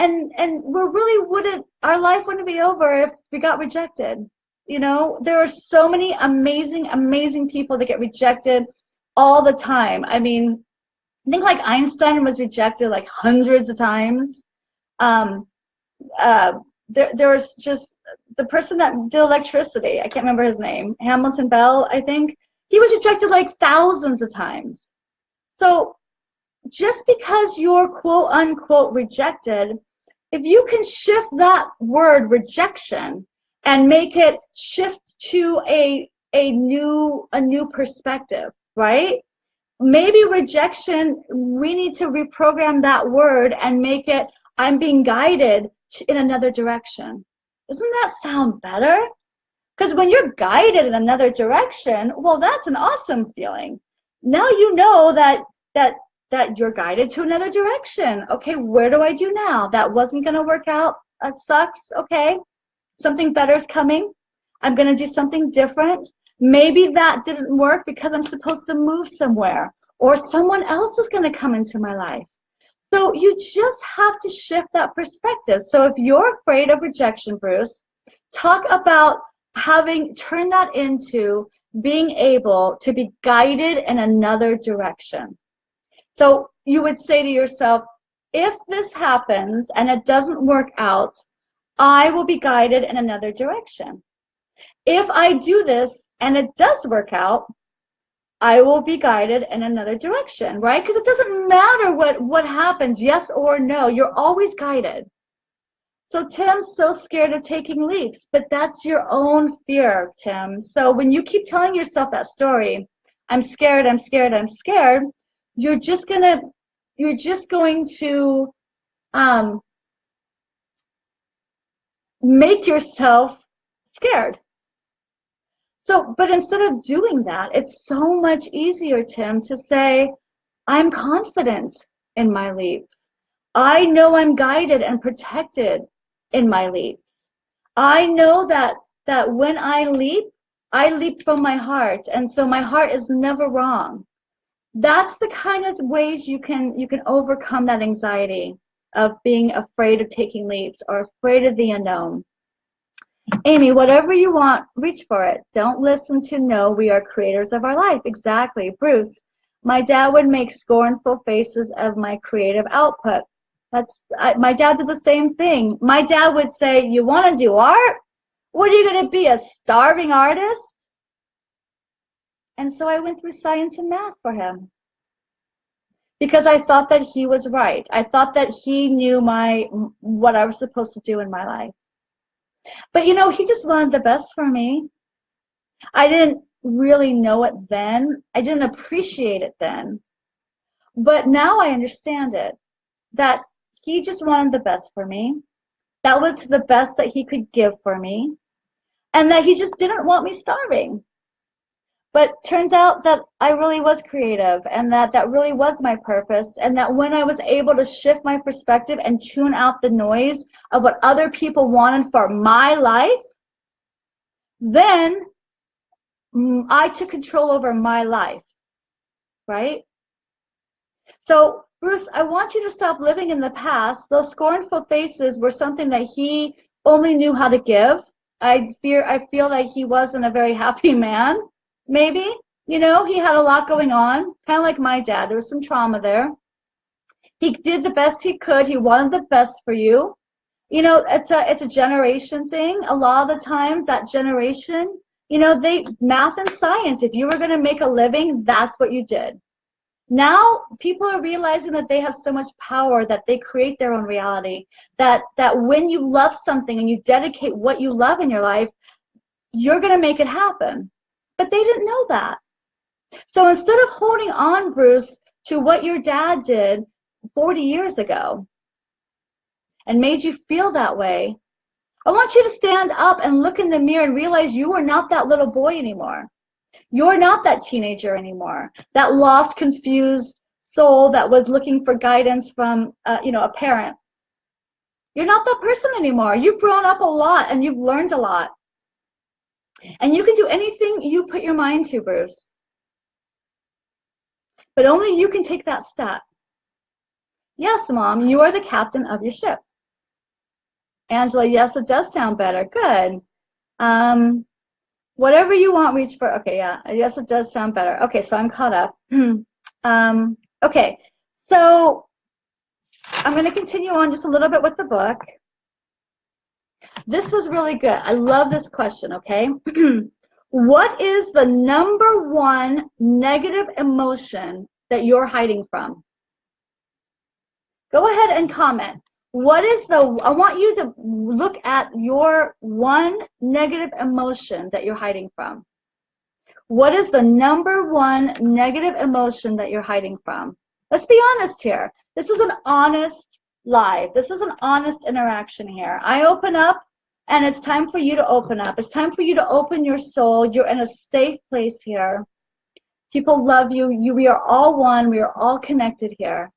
our life wouldn't be over if we got rejected. There are so many amazing, amazing people that get rejected all the time. I mean, I think like Einstein was rejected like hundreds of times. There was just the person that did electricity. I can't remember his name. Hamilton Bell, I think. He was rejected like thousands of times. So just because you're quote unquote rejected, if you can shift that word rejection and make it shift to a new perspective, right? Maybe rejection, we need to reprogram that word and make it, I'm being guided in another direction. Doesn't that sound better? Because when you're guided in another direction, well, that's an awesome feeling. Now you know that you're guided to another direction. Okay, where do I do now? That wasn't going to work out. That sucks. Okay, something better is coming. I'm going to do something different. Maybe that didn't work because I'm supposed to move somewhere, or someone else is going to come into my life. So you just have to shift that perspective. So if you're afraid of rejection, Bruce, talk about turn that into being able to be guided in another direction. So you would say to yourself, if this happens and it doesn't work out, I will be guided in another direction. If I do this and it does work out, I will be guided in another direction, right? Because it doesn't matter what happens, yes or no, you're always guided. So Tim's so scared of taking leaps, but that's your own fear, Tim. So when you keep telling yourself that story, I'm scared, I'm scared, I'm scared, you're just going to make yourself scared. So, but instead of doing that, it's so much easier, Tim, to say, I'm confident in my leaps. I know I'm guided and protected in my leaps. I know that when I leap from my heart, and so my heart is never wrong. That's the kind of ways you can overcome that anxiety of being afraid of taking leaps or afraid of the unknown. Amy, whatever you want, reach for it. Don't listen to no, we are creators of our life. Exactly. Bruce, my dad would make scornful faces of my creative output. My dad did the same thing. My dad would say, you want to do art? What are you going to be, a starving artist? And so I went through science and math for him because I thought that he was right. I thought that he knew what I was supposed to do in my life. But he just wanted the best for me. I didn't really know it then. I didn't appreciate it then. But now I understand it, that he just wanted the best for me. That was the best that he could give for me. And that he just didn't want me starving. But turns out that I really was creative, and that really was my purpose, and that when I was able to shift my perspective and tune out the noise of what other people wanted for my life, then I took control over my life, right? So, Bruce, I want you to stop living in the past. Those scornful faces were something that he only knew how to give. I feel like he wasn't a very happy man, maybe. He had a lot going on, kind of like my dad. There was some trauma there. He did the best he could. He wanted the best for you. It's a generation thing. A lot of the times that generation, math and science, if you were going to make a living, that's what you did. Now people are realizing that they have so much power that they create their own reality, that when you love something and you dedicate what you love in your life, you're going to make it happen. But they didn't know that. So instead of holding on, Bruce, to what your dad did 40 years ago and made you feel that way, I want you to stand up and look in the mirror and realize you are not that little boy anymore. You're not that teenager anymore, that lost, confused soul that was looking for guidance from, a parent. You're not that person anymore. You've grown up a lot and you've learned a lot. And you can do anything you put your mind to, Bruce. But only you can take that step. Yes, Mom, you are the captain of your ship. Angela, yes, it does sound better. Good. Whatever you want, reach for. Okay, yeah. Yes, it does sound better. Okay, so I'm caught up. Okay, so I'm going to continue on just a little bit with the book. This was really good. I love this question, okay? What is the number one negative emotion that you're hiding from? Go ahead and comment. I want you to look at your one negative emotion that you're hiding from. What is the number one negative emotion that you're hiding from? Let's be honest here. This is an honest live. This is an honest interaction here. I open up, and it's time for you to open up. It's time for you to open your soul. You're in a safe place here. People love you. We are all one. We are all connected here,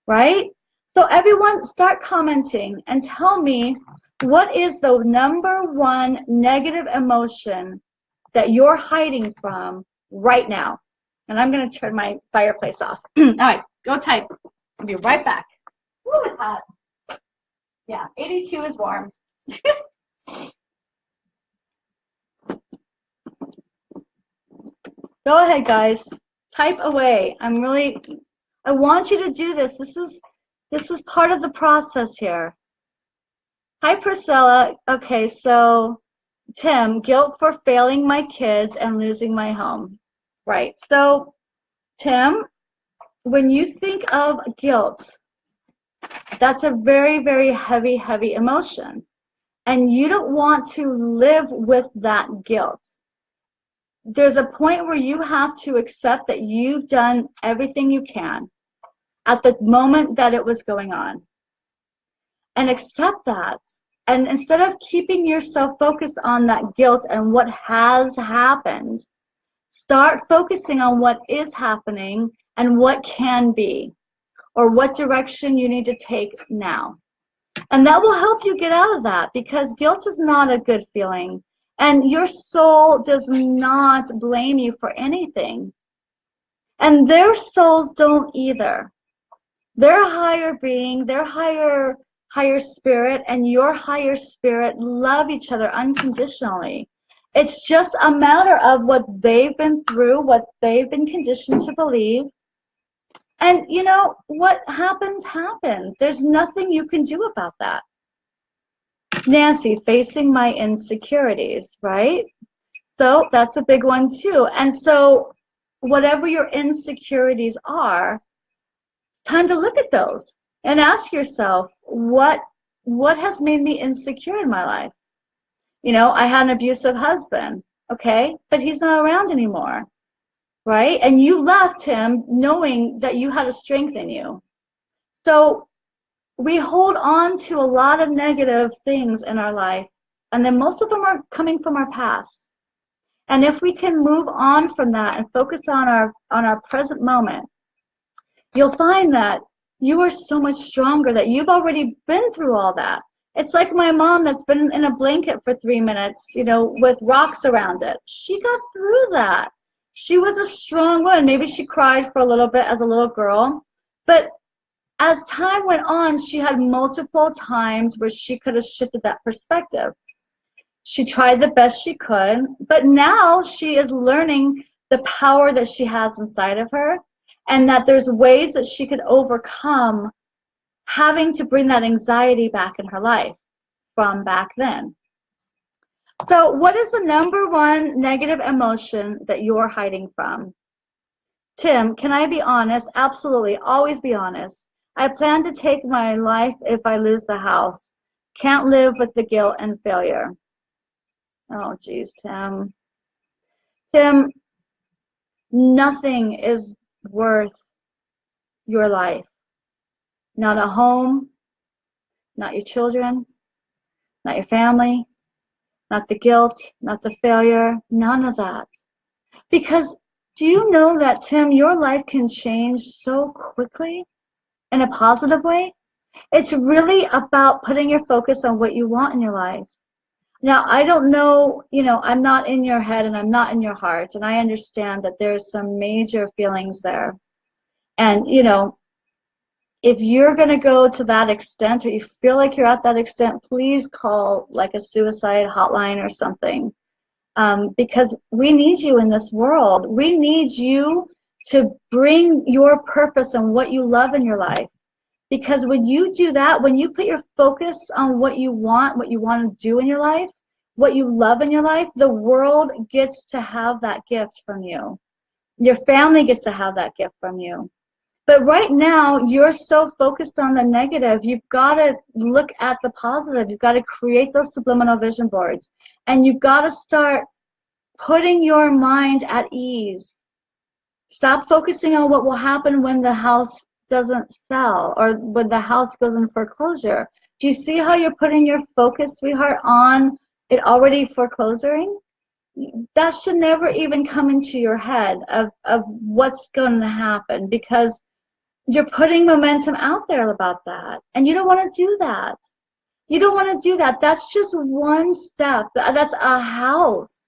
right? So everyone start commenting and tell me, what is the number one negative emotion that you're hiding from right now? And I'm going to turn my fireplace off. All right, go type. I'll be right back. Ooh, it's hot. Yeah, 82 is warm. Go ahead, guys. Type away. I want you to do this. This is part of the process here. Hi, Priscilla. Okay, so Tim, guilt for failing my kids and losing my home. Right. So, Tim, when you think of guilt, that's a very, very heavy, heavy emotion. And you don't want to live with that guilt. There's a point where you have to accept that you've done everything you can at the moment that it was going on. And accept that. And instead of keeping yourself focused on that guilt and what has happened, start focusing on what is happening and what can be, or what direction you need to take now. And that will help you get out of that, because guilt is not a good feeling. And your soul does not blame you for anything. And their souls don't either. Their higher being, their higher spirit, and your higher spirit love each other unconditionally. It's just a matter of what they've been through, what they've been conditioned to believe. And you know, what happened, happened. There's nothing you can do about that. Nancy, facing my insecurities, right? So that's a big one too. And so whatever your insecurities are, time to look at those and ask yourself, what has made me insecure in my life? You know, I had an abusive husband, okay, but he's not around anymore, right? And you left him knowing that you had a strength in you. So we hold on to a lot of negative things in our life, and then most of them are coming from our past. And if we can move on from that and focus on our present moment, you'll find that you are so much stronger, that you've already been through all that. It's like my mom that's been in a blanket for 3 minutes, you know, with rocks around it. She got through that. She was a strong woman. Maybe she cried for a little bit as a little girl, but as time went on, she had multiple times where she could have shifted that perspective. She tried the best she could, but now she is learning the power that she has inside of her, and that there's ways that she could overcome having to bring that anxiety back in her life from back then. So what is the number one negative emotion that you're hiding from? Tim, can I be honest? Absolutely. Always be honest. I plan to take my life if I lose the house. Can't live with the guilt and failure. Oh, geez, Tim. Tim, nothing is worth your life. Not a home, not your children, not your family, not the guilt, not the failure, none of that. Because do you know that, Tim, your life can change so quickly in a positive way? It's really about putting your focus on what you want in your life. Now, I don't know, you know, I'm not in your head and I'm not in your heart, and I understand that there's some major feelings there. And, you know, if you're going to go to that extent, or you feel like you're at that extent, please call like a suicide hotline or something, because we need you in this world. We need you to bring your purpose and what you love in your life. Because when you do that, when you put your focus on what you want to do in your life, what you love in your life, the world gets to have that gift from you. Your family gets to have that gift from you. But right now, you're so focused on the negative. You've got to look at the positive. You've got to create those subliminal vision boards. And you've got to start putting your mind at ease. Stop focusing on what will happen when the house doesn't sell, or when the house goes in foreclosure. Do you see how you're putting your focus, sweetheart, on it already foreclosing? That should never even come into your head of what's going to happen, because you're putting momentum out there about that, and you don't want to do that. You don't want to do that. That's just one step. That's a house.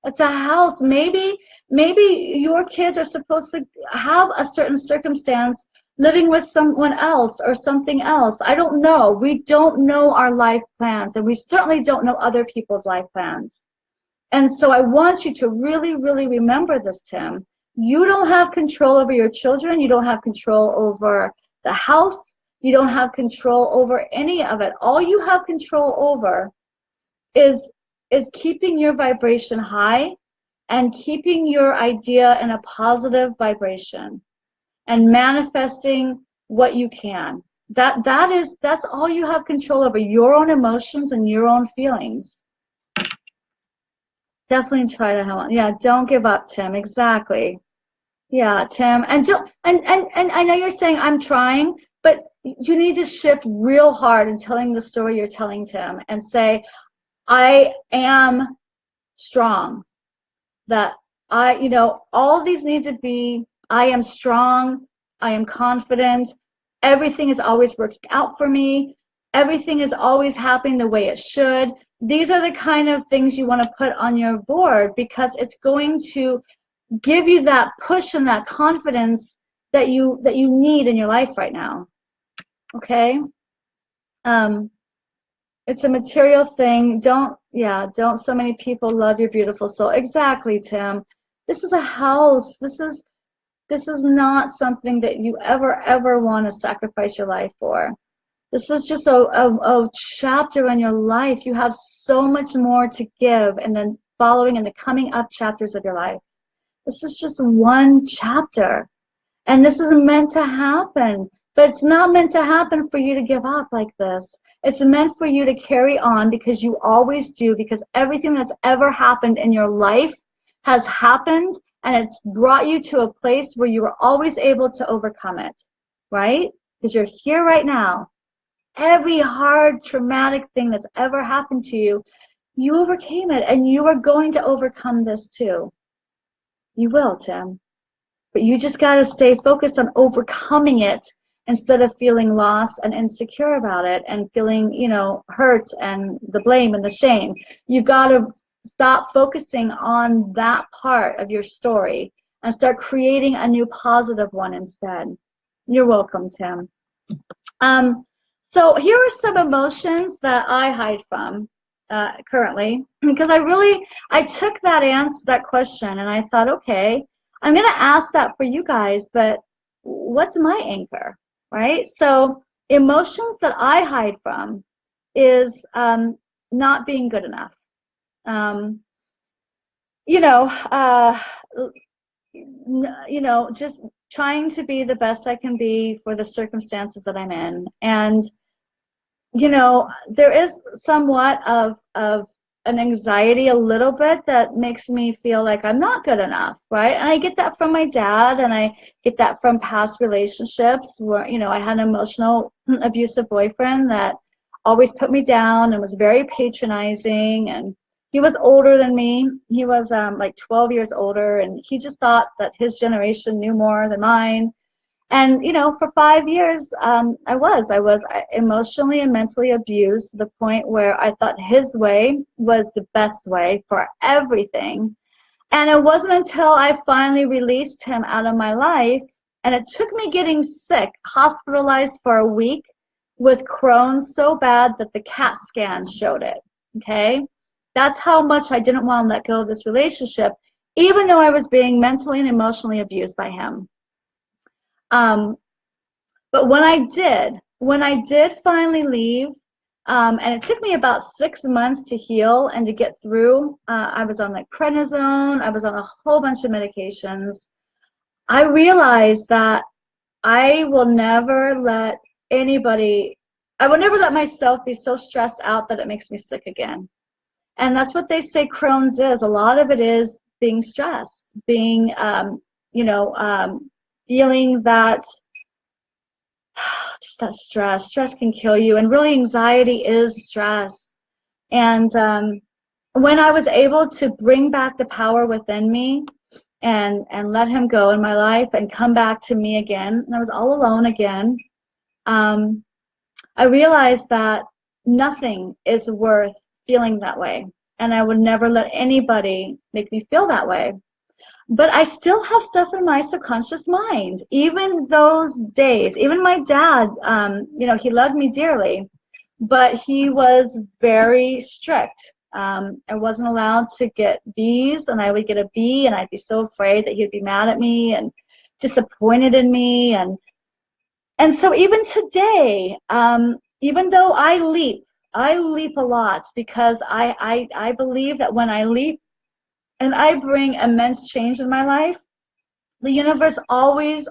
It's a house. Maybe your kids are supposed to have a certain circumstance, living with someone else or something else. I don't know. We don't know our life plans, and we certainly don't know other people's life plans. And so I want you to really, really remember this, Tim. You don't have control over your children. You don't have control over the house. You don't have control over any of it. All you have control over is keeping your vibration high and keeping your idea in a positive vibration, and manifesting what you can. That's all you have control over, your own emotions and your own feelings. Definitely try to help. Yeah, don't give up, Tim. Exactly. Yeah, Tim. And I know you're saying I'm trying, but you need to shift real hard in telling the story you're telling Tim and say, I am strong. That all these need to be, I am strong, I am confident, everything is always working out for me, everything is always happening the way it should. These are the kind of things you want to put on your board, because it's going to give you that push and that confidence that you need in your life right now. Okay? It's a material thing. Don't so many people love your beautiful soul. Exactly, Tim. This is a house. This is not something that you ever want to sacrifice your life for. This is just a chapter in your life. You have so much more to give, and then following and the coming up chapters of your life. This is just one chapter, and this is meant to happen. But it's not meant to happen for you to give up like this. It's meant for you to carry on, because you always do, because everything that's ever happened in your life has happened, and it's brought you to a place where you were always able to overcome it, right? Because you're here right now. Every hard, traumatic thing that's ever happened to you, you overcame it, and you are going to overcome this too. You will, Tim. But you just got to stay focused on overcoming it, instead of feeling lost and insecure about it and feeling, hurt and the blame and the shame. You've got to stop focusing on that part of your story and start creating a new positive one instead. You're welcome, Tim. So here are some emotions that I hide from currently, because I took that question and I thought, okay, I'm going to ask that for you guys, but what's my anchor? Right? So emotions that I hide from is not being good enough. Just trying to be the best I can be for the circumstances that I'm in. And, there is somewhat of an anxiety a little bit that makes me feel like I'm not good enough, right? And I get that from my dad, and I get that from past relationships where, I had an emotional abusive boyfriend that always put me down and was very patronizing, and he was older than me. He was like 12 years older, and he just thought that his generation knew more than mine. And, for 5 years, I was emotionally and mentally abused to the point where I thought his way was the best way for everything. And it wasn't until I finally released him out of my life, and it took me getting sick, hospitalized for a week with Crohn's so bad that the CAT scan showed it, okay? That's how much I didn't want to let go of this relationship, even though I was being mentally and emotionally abused by him. But when I did finally leave, and it took me about 6 months to heal and to get through, I was on like prednisone, I was on a whole bunch of medications. I realized that I will never let myself be so stressed out that it makes me sick again. And that's what they say Crohn's is. A lot of it is being stressed, being, feeling that, just that stress. Stress can kill you, and really anxiety is stress. And when I was able to bring back the power within me and let him go in my life and come back to me again, and I was all alone again, I realized that nothing is worth feeling that way, and I would never let anybody make me feel that way. But I still have stuff in my subconscious mind. Even those days, even my dad, he loved me dearly, but he was very strict. I wasn't allowed to get B's, and I would get a B, and I'd be so afraid that he'd be mad at me and disappointed in me. And so even today, even though I leap a lot, because I believe that when I leap, and I bring immense change in my life, the universe always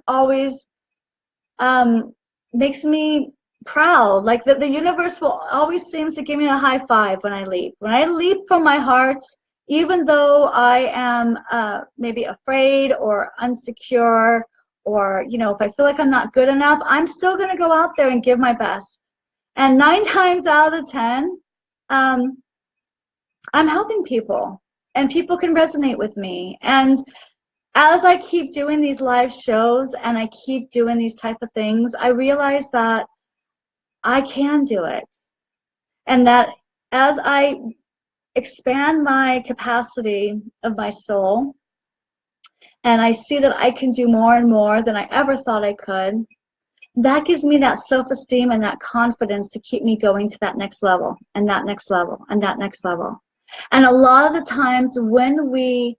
makes me proud. Like the universe will always seems to give me a high five when I leap. When I leap from my heart, even though I am maybe afraid or insecure or, you know, if I feel like I'm not good enough, I'm still going to go out there and give my best. And 9 times out of 10, I'm helping people, and people can resonate with me. And as I keep doing these live shows and I keep doing these type of things, I realize that I can do it. And that as I expand my capacity of my soul, and I see that I can do more and more than I ever thought I could, that gives me that self-esteem and that confidence to keep me going to that next level and that next level and that next level. And a lot of the times when we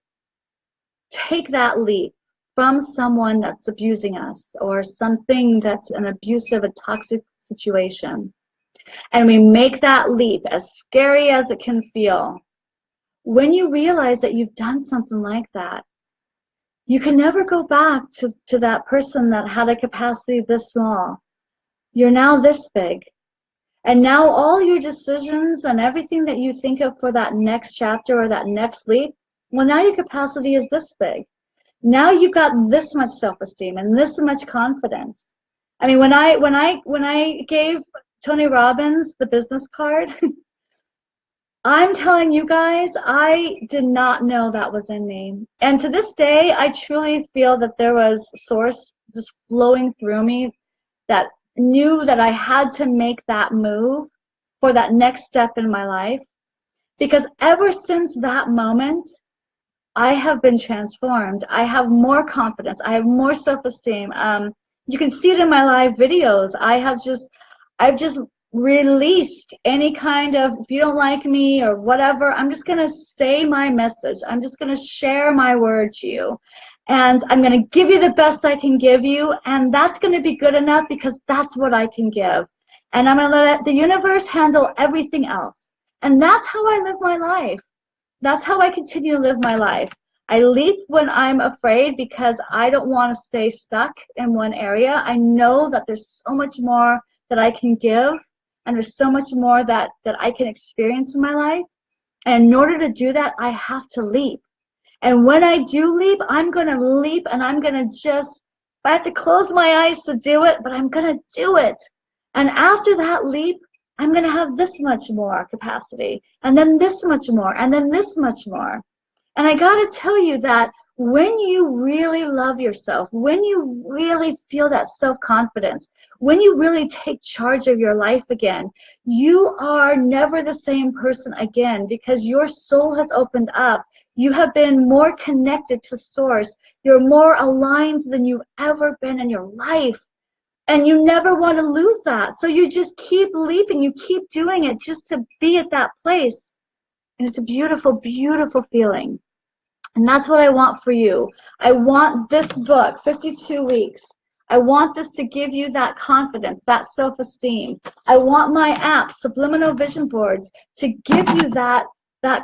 take that leap from someone that's abusing us or something that's an abusive, a toxic situation, and we make that leap, as scary as it can feel, when you realize that you've done something like that, you can never go back to that person that had a capacity this small. You're now this big. And now all your decisions and everything that you think of for that next chapter or that next leap, well, now your capacity is this big. Now you've got this much self-esteem and this much confidence. I mean, when I gave Tony Robbins the business card, I'm telling you guys, I did not know that was in me. And to this day, I truly feel that there was source just flowing through me that knew that I had to make that move for that next step in my life. Because ever since that moment, I have been transformed. I have more confidence. I have more self-esteem. You can see it in my live videos. I've just released any kind of, if you don't like me or whatever, I'm just going to say my message. I'm just going to share my word to you. And I'm going to give you the best I can give you. And that's going to be good enough because that's what I can give. And I'm going to let the universe handle everything else. And that's how I live my life. That's how I continue to live my life. I leap when I'm afraid because I don't want to stay stuck in one area. I know that there's so much more that I can give, and there's so much more that I can experience in my life. And in order to do that, I have to leap. And when I do leap, I'm going to leap, and I'm going to just, I have to close my eyes to do it, but I'm going to do it. And after that leap, I'm going to have this much more capacity, and then this much more, and then this much more. And I got to tell you that when you really love yourself, when you really feel that self-confidence, when you really take charge of your life again, you are never the same person again because your soul has opened up. You have been more connected to Source. You're more aligned than you've ever been in your life. And you never want to lose that. So you just keep leaping. You keep doing it just to be at that place. And it's a beautiful, beautiful feeling. And that's what I want for you. I want this book, 52 Weeks. I want this to give you that confidence, that self-esteem. I want my app, Subliminal Vision Boards, to give you that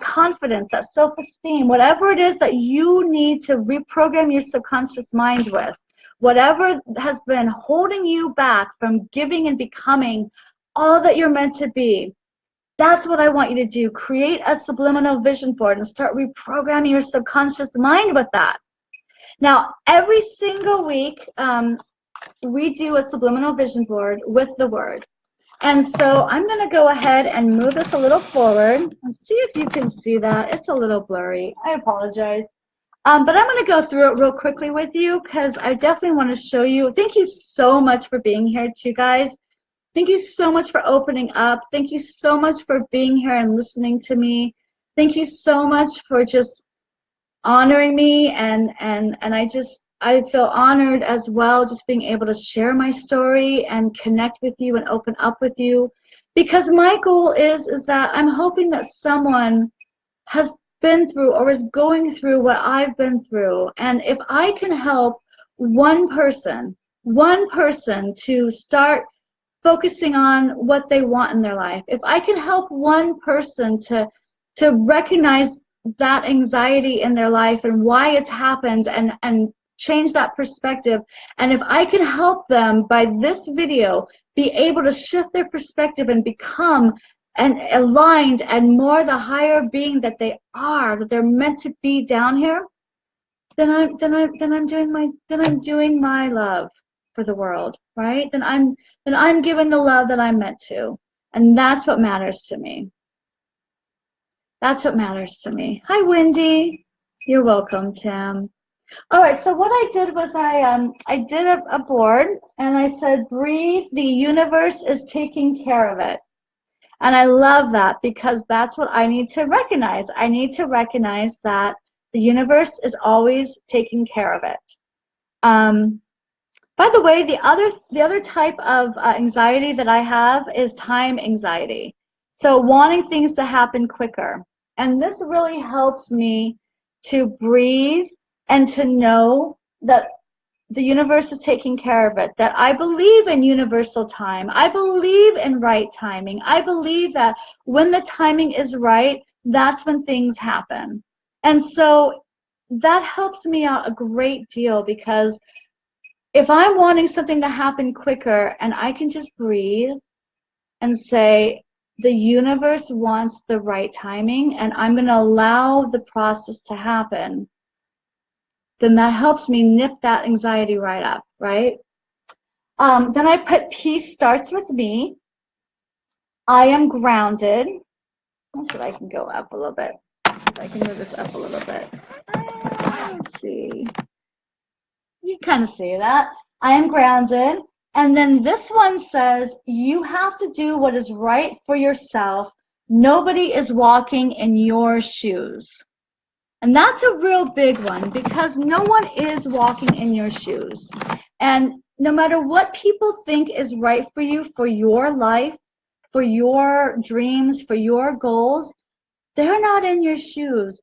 confidence, that self-esteem, whatever it is that you need to reprogram your subconscious mind with. Whatever has been holding you back from giving and becoming all that you're meant to be, that's what I want you to do. Create a subliminal vision board and start reprogramming your subconscious mind with that. Now, every single week, we do a subliminal vision board with the word. And so I'm going to go ahead and move this a little forward and see if you can see that. It's a little blurry. I apologize. But I'm going to go through it real quickly with you because I definitely want to show you. Thank you so much for being here too, guys. Thank you so much for opening up. Thank you so much for being here and listening to me. Thank you so much for just honoring me, and I feel honored as well just being able to share my story and connect with you and open up with you, because my goal is that I'm hoping that someone has been through or is going through what I've been through. And if I can help one person to start focusing on what they want in their life, if I can help one person to recognize that anxiety in their life and why it's happened and change that perspective, and if I can help them by this video be able to shift their perspective and become and aligned and more the higher being that they are, that they're meant to be down here, then I'm doing my love for the world, right? Then I'm giving the love that I'm meant to. And that's what matters to me. That's what matters to me. Hi, Wendy. You're welcome, Tim. All right, so what I did was I did a board and I said, breathe, the universe is taking care of it. And I love that because that's what I need to recognize. I need to recognize that the universe is always taking care of it. By the way, the other type of anxiety that I have is time anxiety. So wanting things to happen quicker. And this really helps me to breathe and to know that the universe is taking care of it, that I believe in universal time. I believe in right timing. I believe that when the timing is right, that's when things happen. And so that helps me out a great deal because if I'm wanting something to happen quicker and I can just breathe and say, the universe wants the right timing and I'm going to allow the process to happen, then that helps me nip that anxiety right up, right? Then I put peace starts with me. I am grounded. Let's see if I can go up a little bit. Let's see if I can move this up a little bit. Let's see. You kind of see that. I am grounded. And then this one says, you have to do what is right for yourself. Nobody is walking in your shoes. And that's a real big one because no one is walking in your shoes. And no matter what people think is right for you, for your life, for your dreams, for your goals, they're not in your shoes.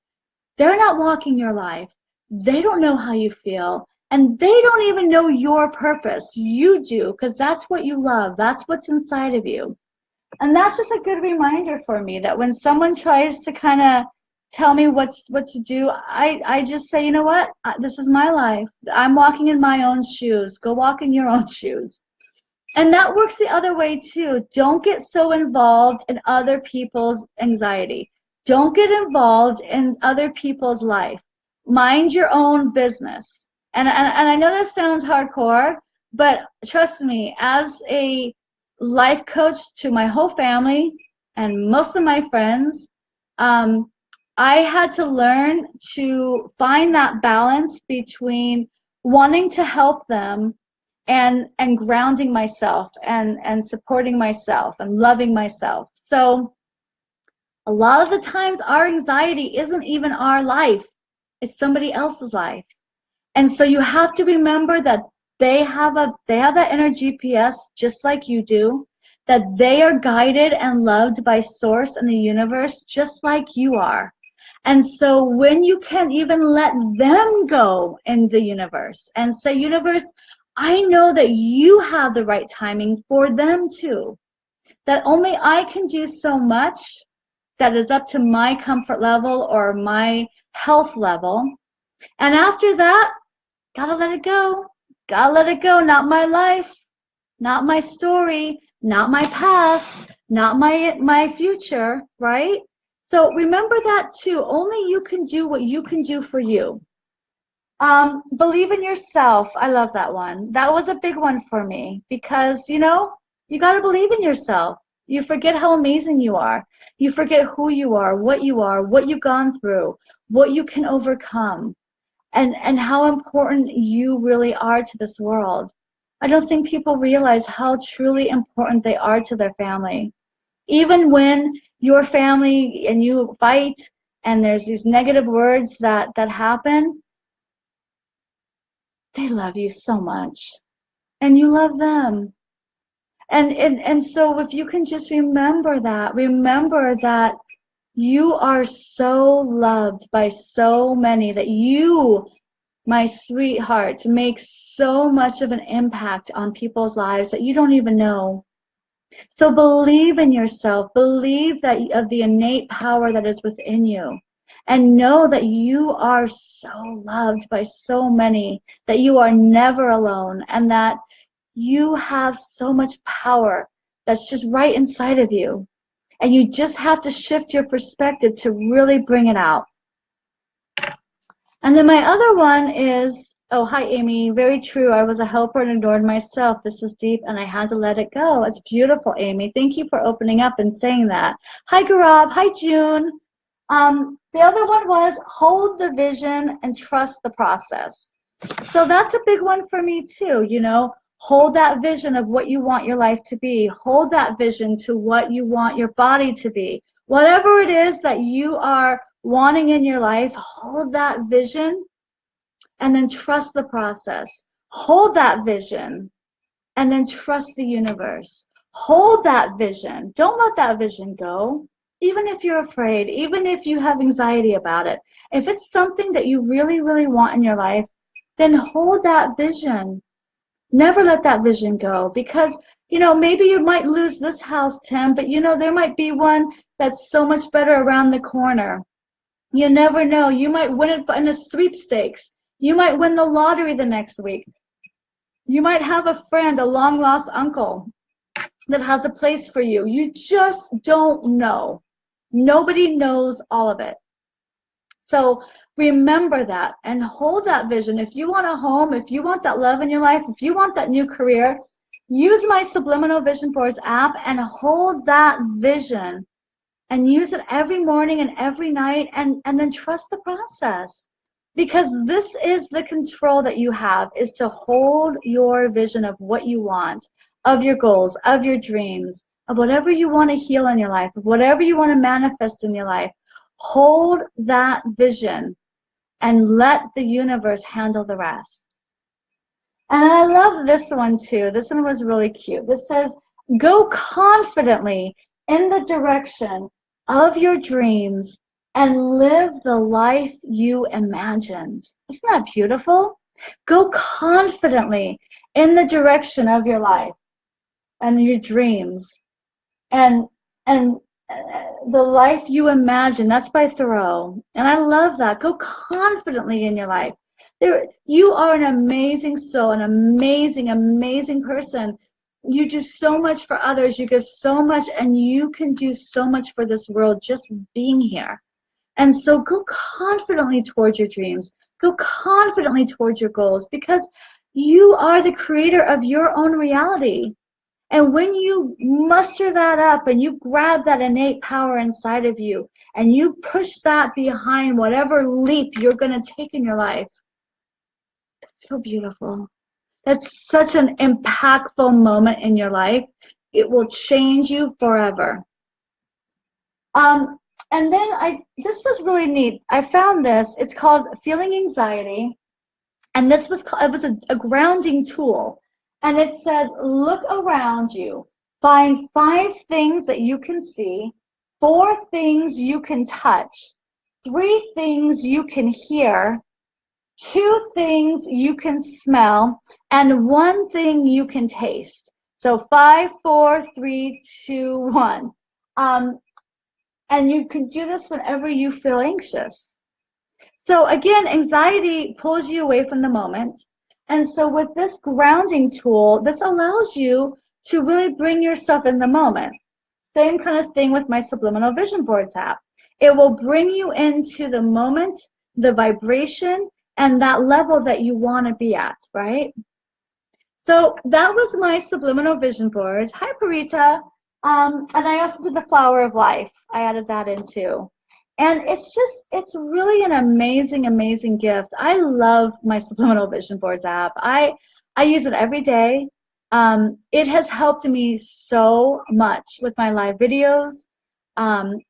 They're not walking your life. They don't know how you feel. And they don't even know your purpose. You do, because that's what you love. That's what's inside of you. And that's just a good reminder for me that when someone tries to kind of tell me what to do, I just say, you know what? This is my life. I'm walking in my own shoes. Go walk in your own shoes. And that works the other way too. Don't get so involved in other people's anxiety. Don't get involved in other people's life. Mind your own business. And I know that sounds hardcore, but trust me, as a life coach to my whole family and most of my friends, I had to learn to find that balance between wanting to help them and grounding myself and supporting myself and loving myself. So a lot of the times our anxiety isn't even our life, it's somebody else's life. And so you have to remember that they have that inner GPS just like you do, that they are guided and loved by source and the universe just like you are. And so when you can even let them go in the universe and say, universe, I know that you have the right timing for them too, that only I can do so much that is up to my comfort level or my health level. And after that, gotta let it go. Gotta let it go. Not my life, not my story, not my past, not my future, right? So remember that too. Only you can do what you can do for you. Believe in yourself. I love that one. That was a big one for me because, you got to believe in yourself. You forget how amazing you are. You forget who you are, what you've gone through, what you can overcome, and how important you really are to this world. I don't think people realize how truly important they are to their family. Even when your family and you fight and there's these negative words that happen, they love you so much and you love them. And so if you can just remember that you are so loved by so many, that you, my sweetheart, make so much of an impact on people's lives that you don't even know. So believe in yourself, believe that of the innate power that is within you, and know that you are so loved by so many, that you are never alone, and that you have so much power that's just right inside of you. And you just have to shift your perspective to really bring it out. And then my other one is, oh, hi, Amy. Very true. I was a helper and ignored myself. This is deep, and I had to let it go. It's beautiful, Amy. Thank you for opening up and saying that. Hi, Gaurav. Hi, June. The other one was hold the vision and trust the process. So that's a big one for me too, you know. Hold that vision of what you want your life to be. Hold that vision to what you want your body to be. Whatever it is that you are wanting in your life, hold that vision and then trust the process. Hold that vision and then trust the universe. Hold that vision. Don't let that vision go. Even if you're afraid, even if you have anxiety about it. If it's something that you really, really want in your life, then hold that vision. Never let that vision go, because, you know, maybe you might lose this house, Tim, but, you know, there might be one that's so much better around the corner. You never know. You might win it in a sweepstakes. You might win the lottery the next week. You might have a friend, a long lost uncle, that has a place for you. You just don't know. Nobody knows all of it. So remember that and hold that vision. If you want a home, if you want that love in your life, if you want that new career, use my Subliminal Vision Boards app and hold that vision and use it every morning and every night, and then trust the process. Because this is the control that you have, is to hold your vision of what you want, of your goals, of your dreams, of whatever you want to heal in your life, of whatever you want to manifest in your life. Hold that vision and let the universe handle the rest. And I love this one too. This one was really cute. This says, go confidently in the direction of your dreams and live the life you imagined. Isn't that beautiful? Go confidently in the direction of your life and your dreams and the life you imagine. That's by Thoreau. And I love that. Go confidently in your life. You are an amazing soul, an amazing, amazing person. You do so much for others. You give so much, and you can do so much for this world just being here. And so go confidently towards your dreams. Go confidently towards your goals, because you are the creator of your own reality. And when you muster that up and you grab that innate power inside of you and you push that behind whatever leap you're going to take in your life, it's so beautiful. That's such an impactful moment in your life. It will change you forever. And then this was really neat. I found this. It's called Feeling Anxiety. And it was a grounding tool. And it said, look around you. Find 5 things that you can see, 4 things you can touch, 3 things you can hear, 2 things you can smell, and 1 thing you can taste. So 5, 4, 3, 2, 1. And you can do this whenever you feel anxious. So again, anxiety pulls you away from the moment. And so with this grounding tool, this allows you to really bring yourself in the moment. Same kind of thing with my Subliminal Vision Boards app. It will bring you into the moment, the vibration, and that level that you want to be at, right? So that was my Subliminal Vision Boards. Hi, Parita. And I also did the Flower of Life. I added that in too. And it's really an amazing, amazing gift. I love my Subliminal Vision Boards app. I use it every day. It has helped me so much with my live videos,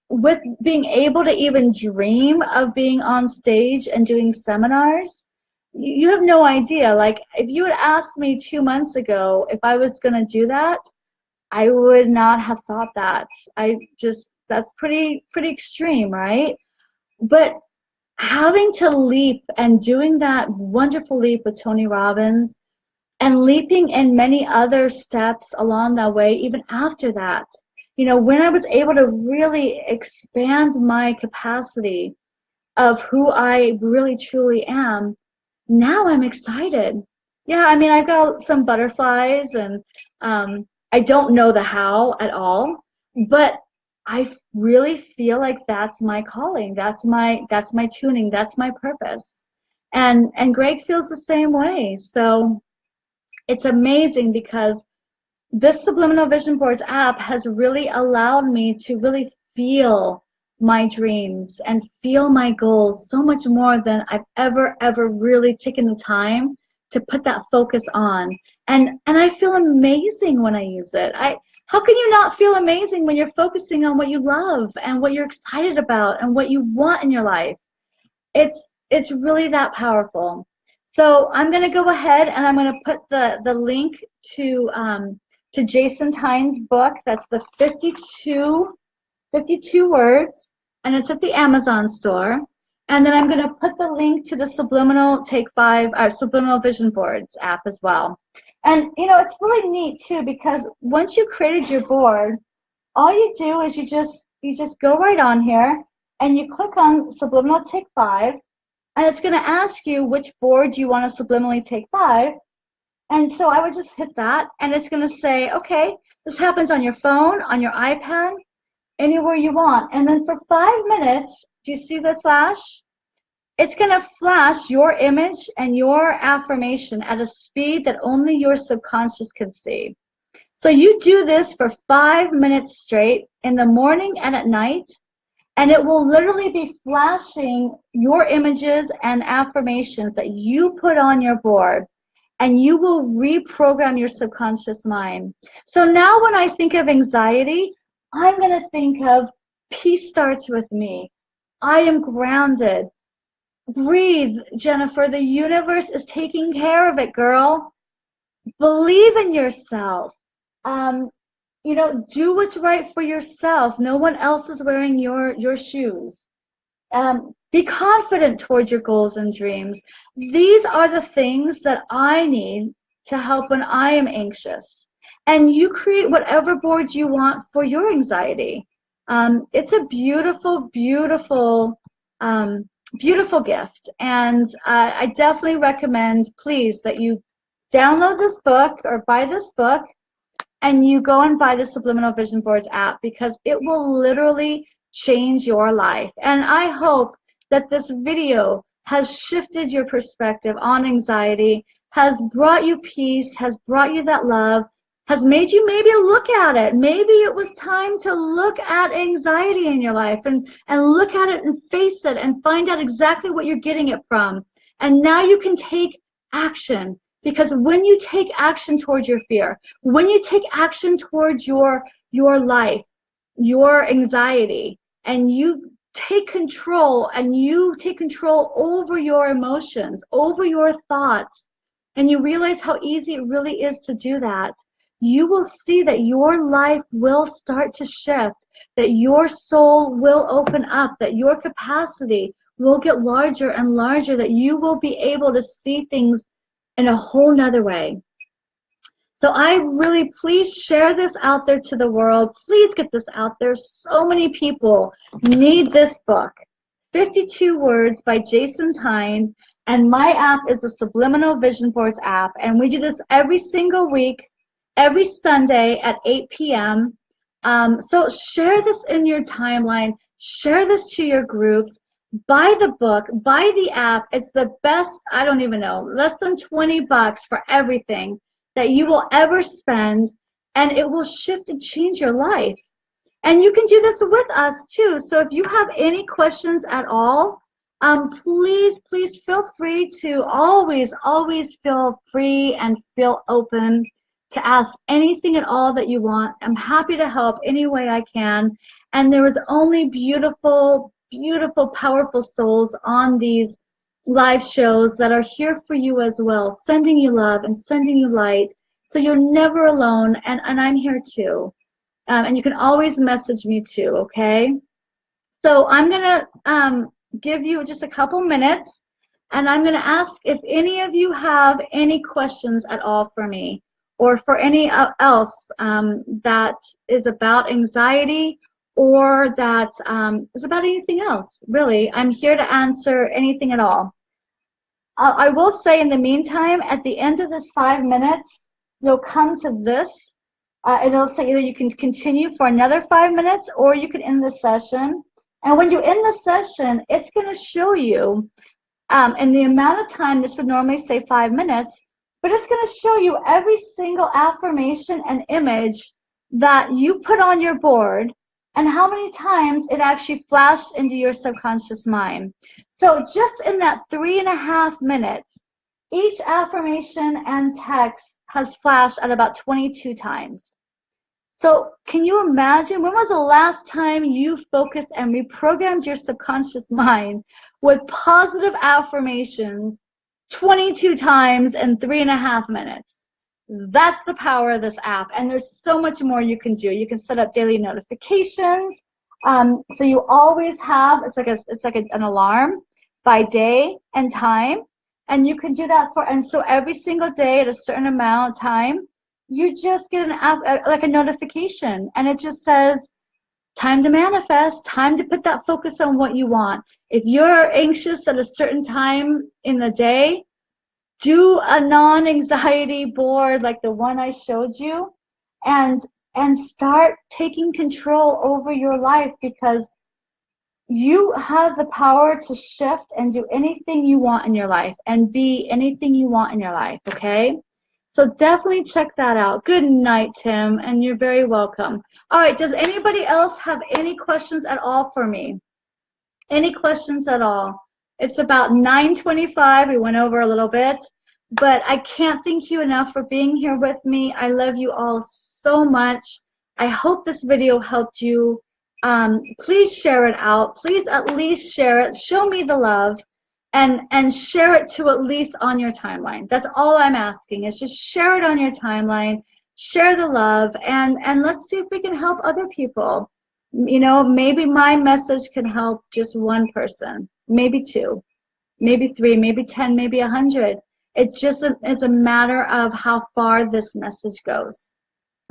with being able to even dream of being on stage and doing seminars. You have no idea. Like, if you had asked me 2 months ago if I was going to do that, I would not have thought that. That's pretty extreme, right? But having to leap and doing that wonderful leap with Tony Robbins and leaping in many other steps along that way, even after that, you know, when I was able to really expand my capacity of who I really truly am, now I'm excited. Yeah, I mean, I've got some butterflies, and I don't know the how at all, but I really feel like that's my calling. That's my tuning. That's my purpose. And Greg feels the same way. So it's amazing because this Subliminal Vision Boards app has really allowed me to really feel my dreams and feel my goals so much more than I've ever really taken the time to put that focus on. And I feel amazing when I use it. How can you not feel amazing when you're focusing on what you love and what you're excited about and what you want in your life? It's really that powerful. So I'm going to go ahead and I'm going to put the link to Jason Tynes' book. That's the 52 words, and it's at the Amazon store. And then I'm going to put the link to the Subliminal Subliminal Vision Boards app as well. And you know, it's really neat too, because once you created your board, all you do is you just go right on here and you click on Subliminal Take 5, and it's going to ask you which board you want to subliminally take 5. And so I would just hit that, and it's going to say, okay, this happens on your phone, on your iPad, anywhere you want. And then for 5 minutes, do you see the flash? It's going to flash your image and your affirmation at a speed that only your subconscious can see. So you do this for 5 minutes straight in the morning and at night, and it will literally be flashing your images and affirmations that you put on your board, and you will reprogram your subconscious mind. So now when I think of anxiety, I'm going to think of peace starts with me. I am grounded. Breathe, Jennifer. The universe is taking care of it, girl. Believe in yourself. You know, do what's right for yourself. No one else is wearing your shoes. Be confident towards your goals and dreams. These are the things that I need to help when I am anxious. And you create whatever board you want for your anxiety. It's a beautiful, beautiful, beautiful gift. And I definitely recommend, please, that you download this book or buy this book, and you go and buy the Subliminal Vision Boards app, because it will literally change your life. And I hope that this video has shifted your perspective on anxiety, has brought you peace, has brought you that love, has made you maybe look at it. Maybe it was time to look at anxiety in your life and look at it and face it and find out exactly what you're getting it from. And now you can take action. Because when you take action towards your fear, when you take action towards your life, your anxiety, and you take control over your emotions, over your thoughts, and you realize how easy it really is to do that, you will see that your life will start to shift, that your soul will open up, that your capacity will get larger and larger, that you will be able to see things in a whole nother way. So I really, please share this out there to the world. Please get this out there. So many people need this book. 52 Words by Jason Tyne. And my app is the Subliminal Vision Boards app. And we do this every single week, every Sunday at 8 p.m. So share this in your timeline. Share this to your groups. Buy the book, buy the app. It's the best, I don't even know, less than $20 for everything that you will ever spend, and it will shift and change your life. And you can do this with us too. So if you have any questions at all, please feel free to always feel free and feel open to ask anything at all that you want. I'm happy to help any way I can. And there is only beautiful, powerful souls on these live shows that are here for you as well, sending you love and sending you light. So you're never alone, and I'm here too. And you can always message me too, okay? So I'm going to give you just a couple minutes, and I'm going to ask if any of you have any questions at all for me, or for any else that is about anxiety, or that is about anything else, really. I'm here to answer anything at all. I will say, in the meantime, at the end of this 5 minutes, you'll come to this, and it'll say either you can continue for another 5 minutes, or you can end the session. And when you end the session, it's going to show you And the amount of time, this would normally say 5 minutes, but it's going to show you every single affirmation and image that you put on your board and how many times it actually flashed into your subconscious mind. So just in that 3.5 minutes, each affirmation and text has flashed at about 22 times. So can you imagine, when was the last time you focused and reprogrammed your subconscious mind with positive affirmations 22 times in 3.5 minutes? That's the power of this app. And there's so much more you can do. You can set up daily notifications. So you always have, it's like an alarm by day and time. And you can do that and so every single day at a certain amount of time, you just get an app, like a notification, and it just says, time to manifest, time to put that focus on what you want. If you're anxious at a certain time in the day, do a non-anxiety board like the one I showed you, and start taking control over your life, because you have the power to shift and do anything you want in your life and be anything you want in your life, okay? So definitely check that out. Good night, Tim, and you're very welcome. All right, does anybody else have any questions at all for me? Any questions at all? It's about 9:25. We went over a little bit, but I can't thank you enough for being here with me. I love you all so much. I hope this video helped you. Please share it out. Please at least share it. Show me the love. And share it to at least on your timeline. That's all I'm asking, is just share it on your timeline, share the love, and let's see if we can help other people. You know, maybe my message can help just one person, maybe 2, maybe 3, maybe 10, maybe 100. It just is a matter of how far this message goes.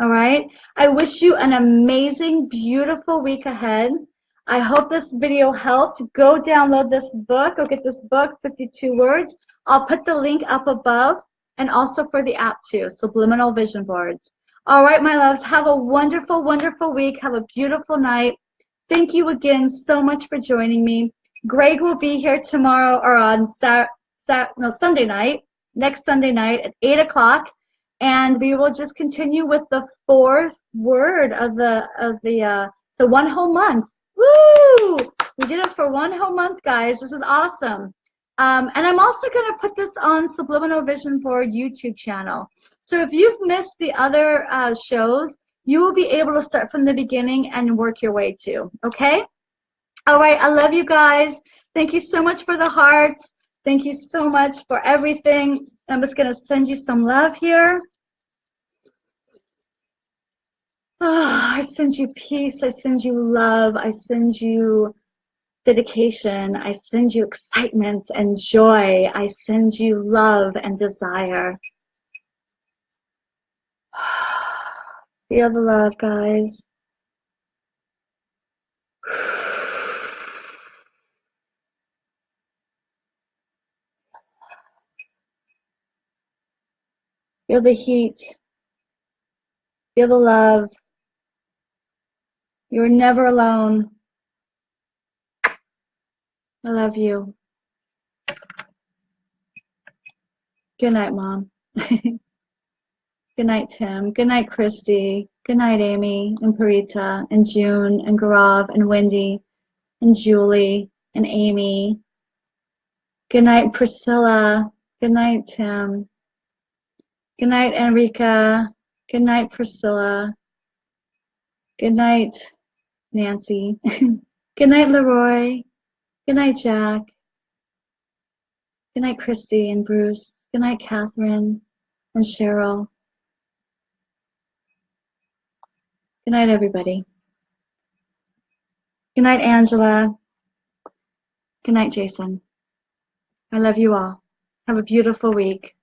All right. I wish you an amazing, beautiful week ahead. I hope this video helped. Go download this book. Go get this book, 52 Words. I'll put the link up above, and also for the app too, Subliminal Vision Boards. All right, my loves, have a wonderful, wonderful week. Have a beautiful night. Thank you again so much for joining me. Greg will be here tomorrow, or on Sunday night, next Sunday night at 8 o'clock. And we will just continue with the 4th word of so 1 whole month. Woo! We did it for 1 whole month, guys. This is awesome. And I'm also going to put this on Subliminal Vision Board YouTube channel. So if you've missed the other shows, you will be able to start from the beginning and work your way too. Okay? All right. I love you guys. Thank you so much for the hearts. Thank you so much for everything. I'm just going to send you some love here. Oh, I send you peace. I send you love. I send you dedication. I send you excitement and joy. I send you love and desire. Feel the love, guys. Feel the heat. Feel the love. You're never alone. I love you. Good night, Mom. Good night, Tim. Good night, Christy. Good night, Amy and Parita and June and Gaurav and Wendy and Julie and Amy. Good night, Priscilla. Good night, Tim. Good night, Enrica. Good night, Priscilla. Good night, Nancy. Good night, Leroy. Good night, Jack. Good night, Christy and Bruce. Good night, Catherine and Cheryl. Good night, everybody. Good night, Angela. Good night, Jason. I love you all. Have a beautiful week.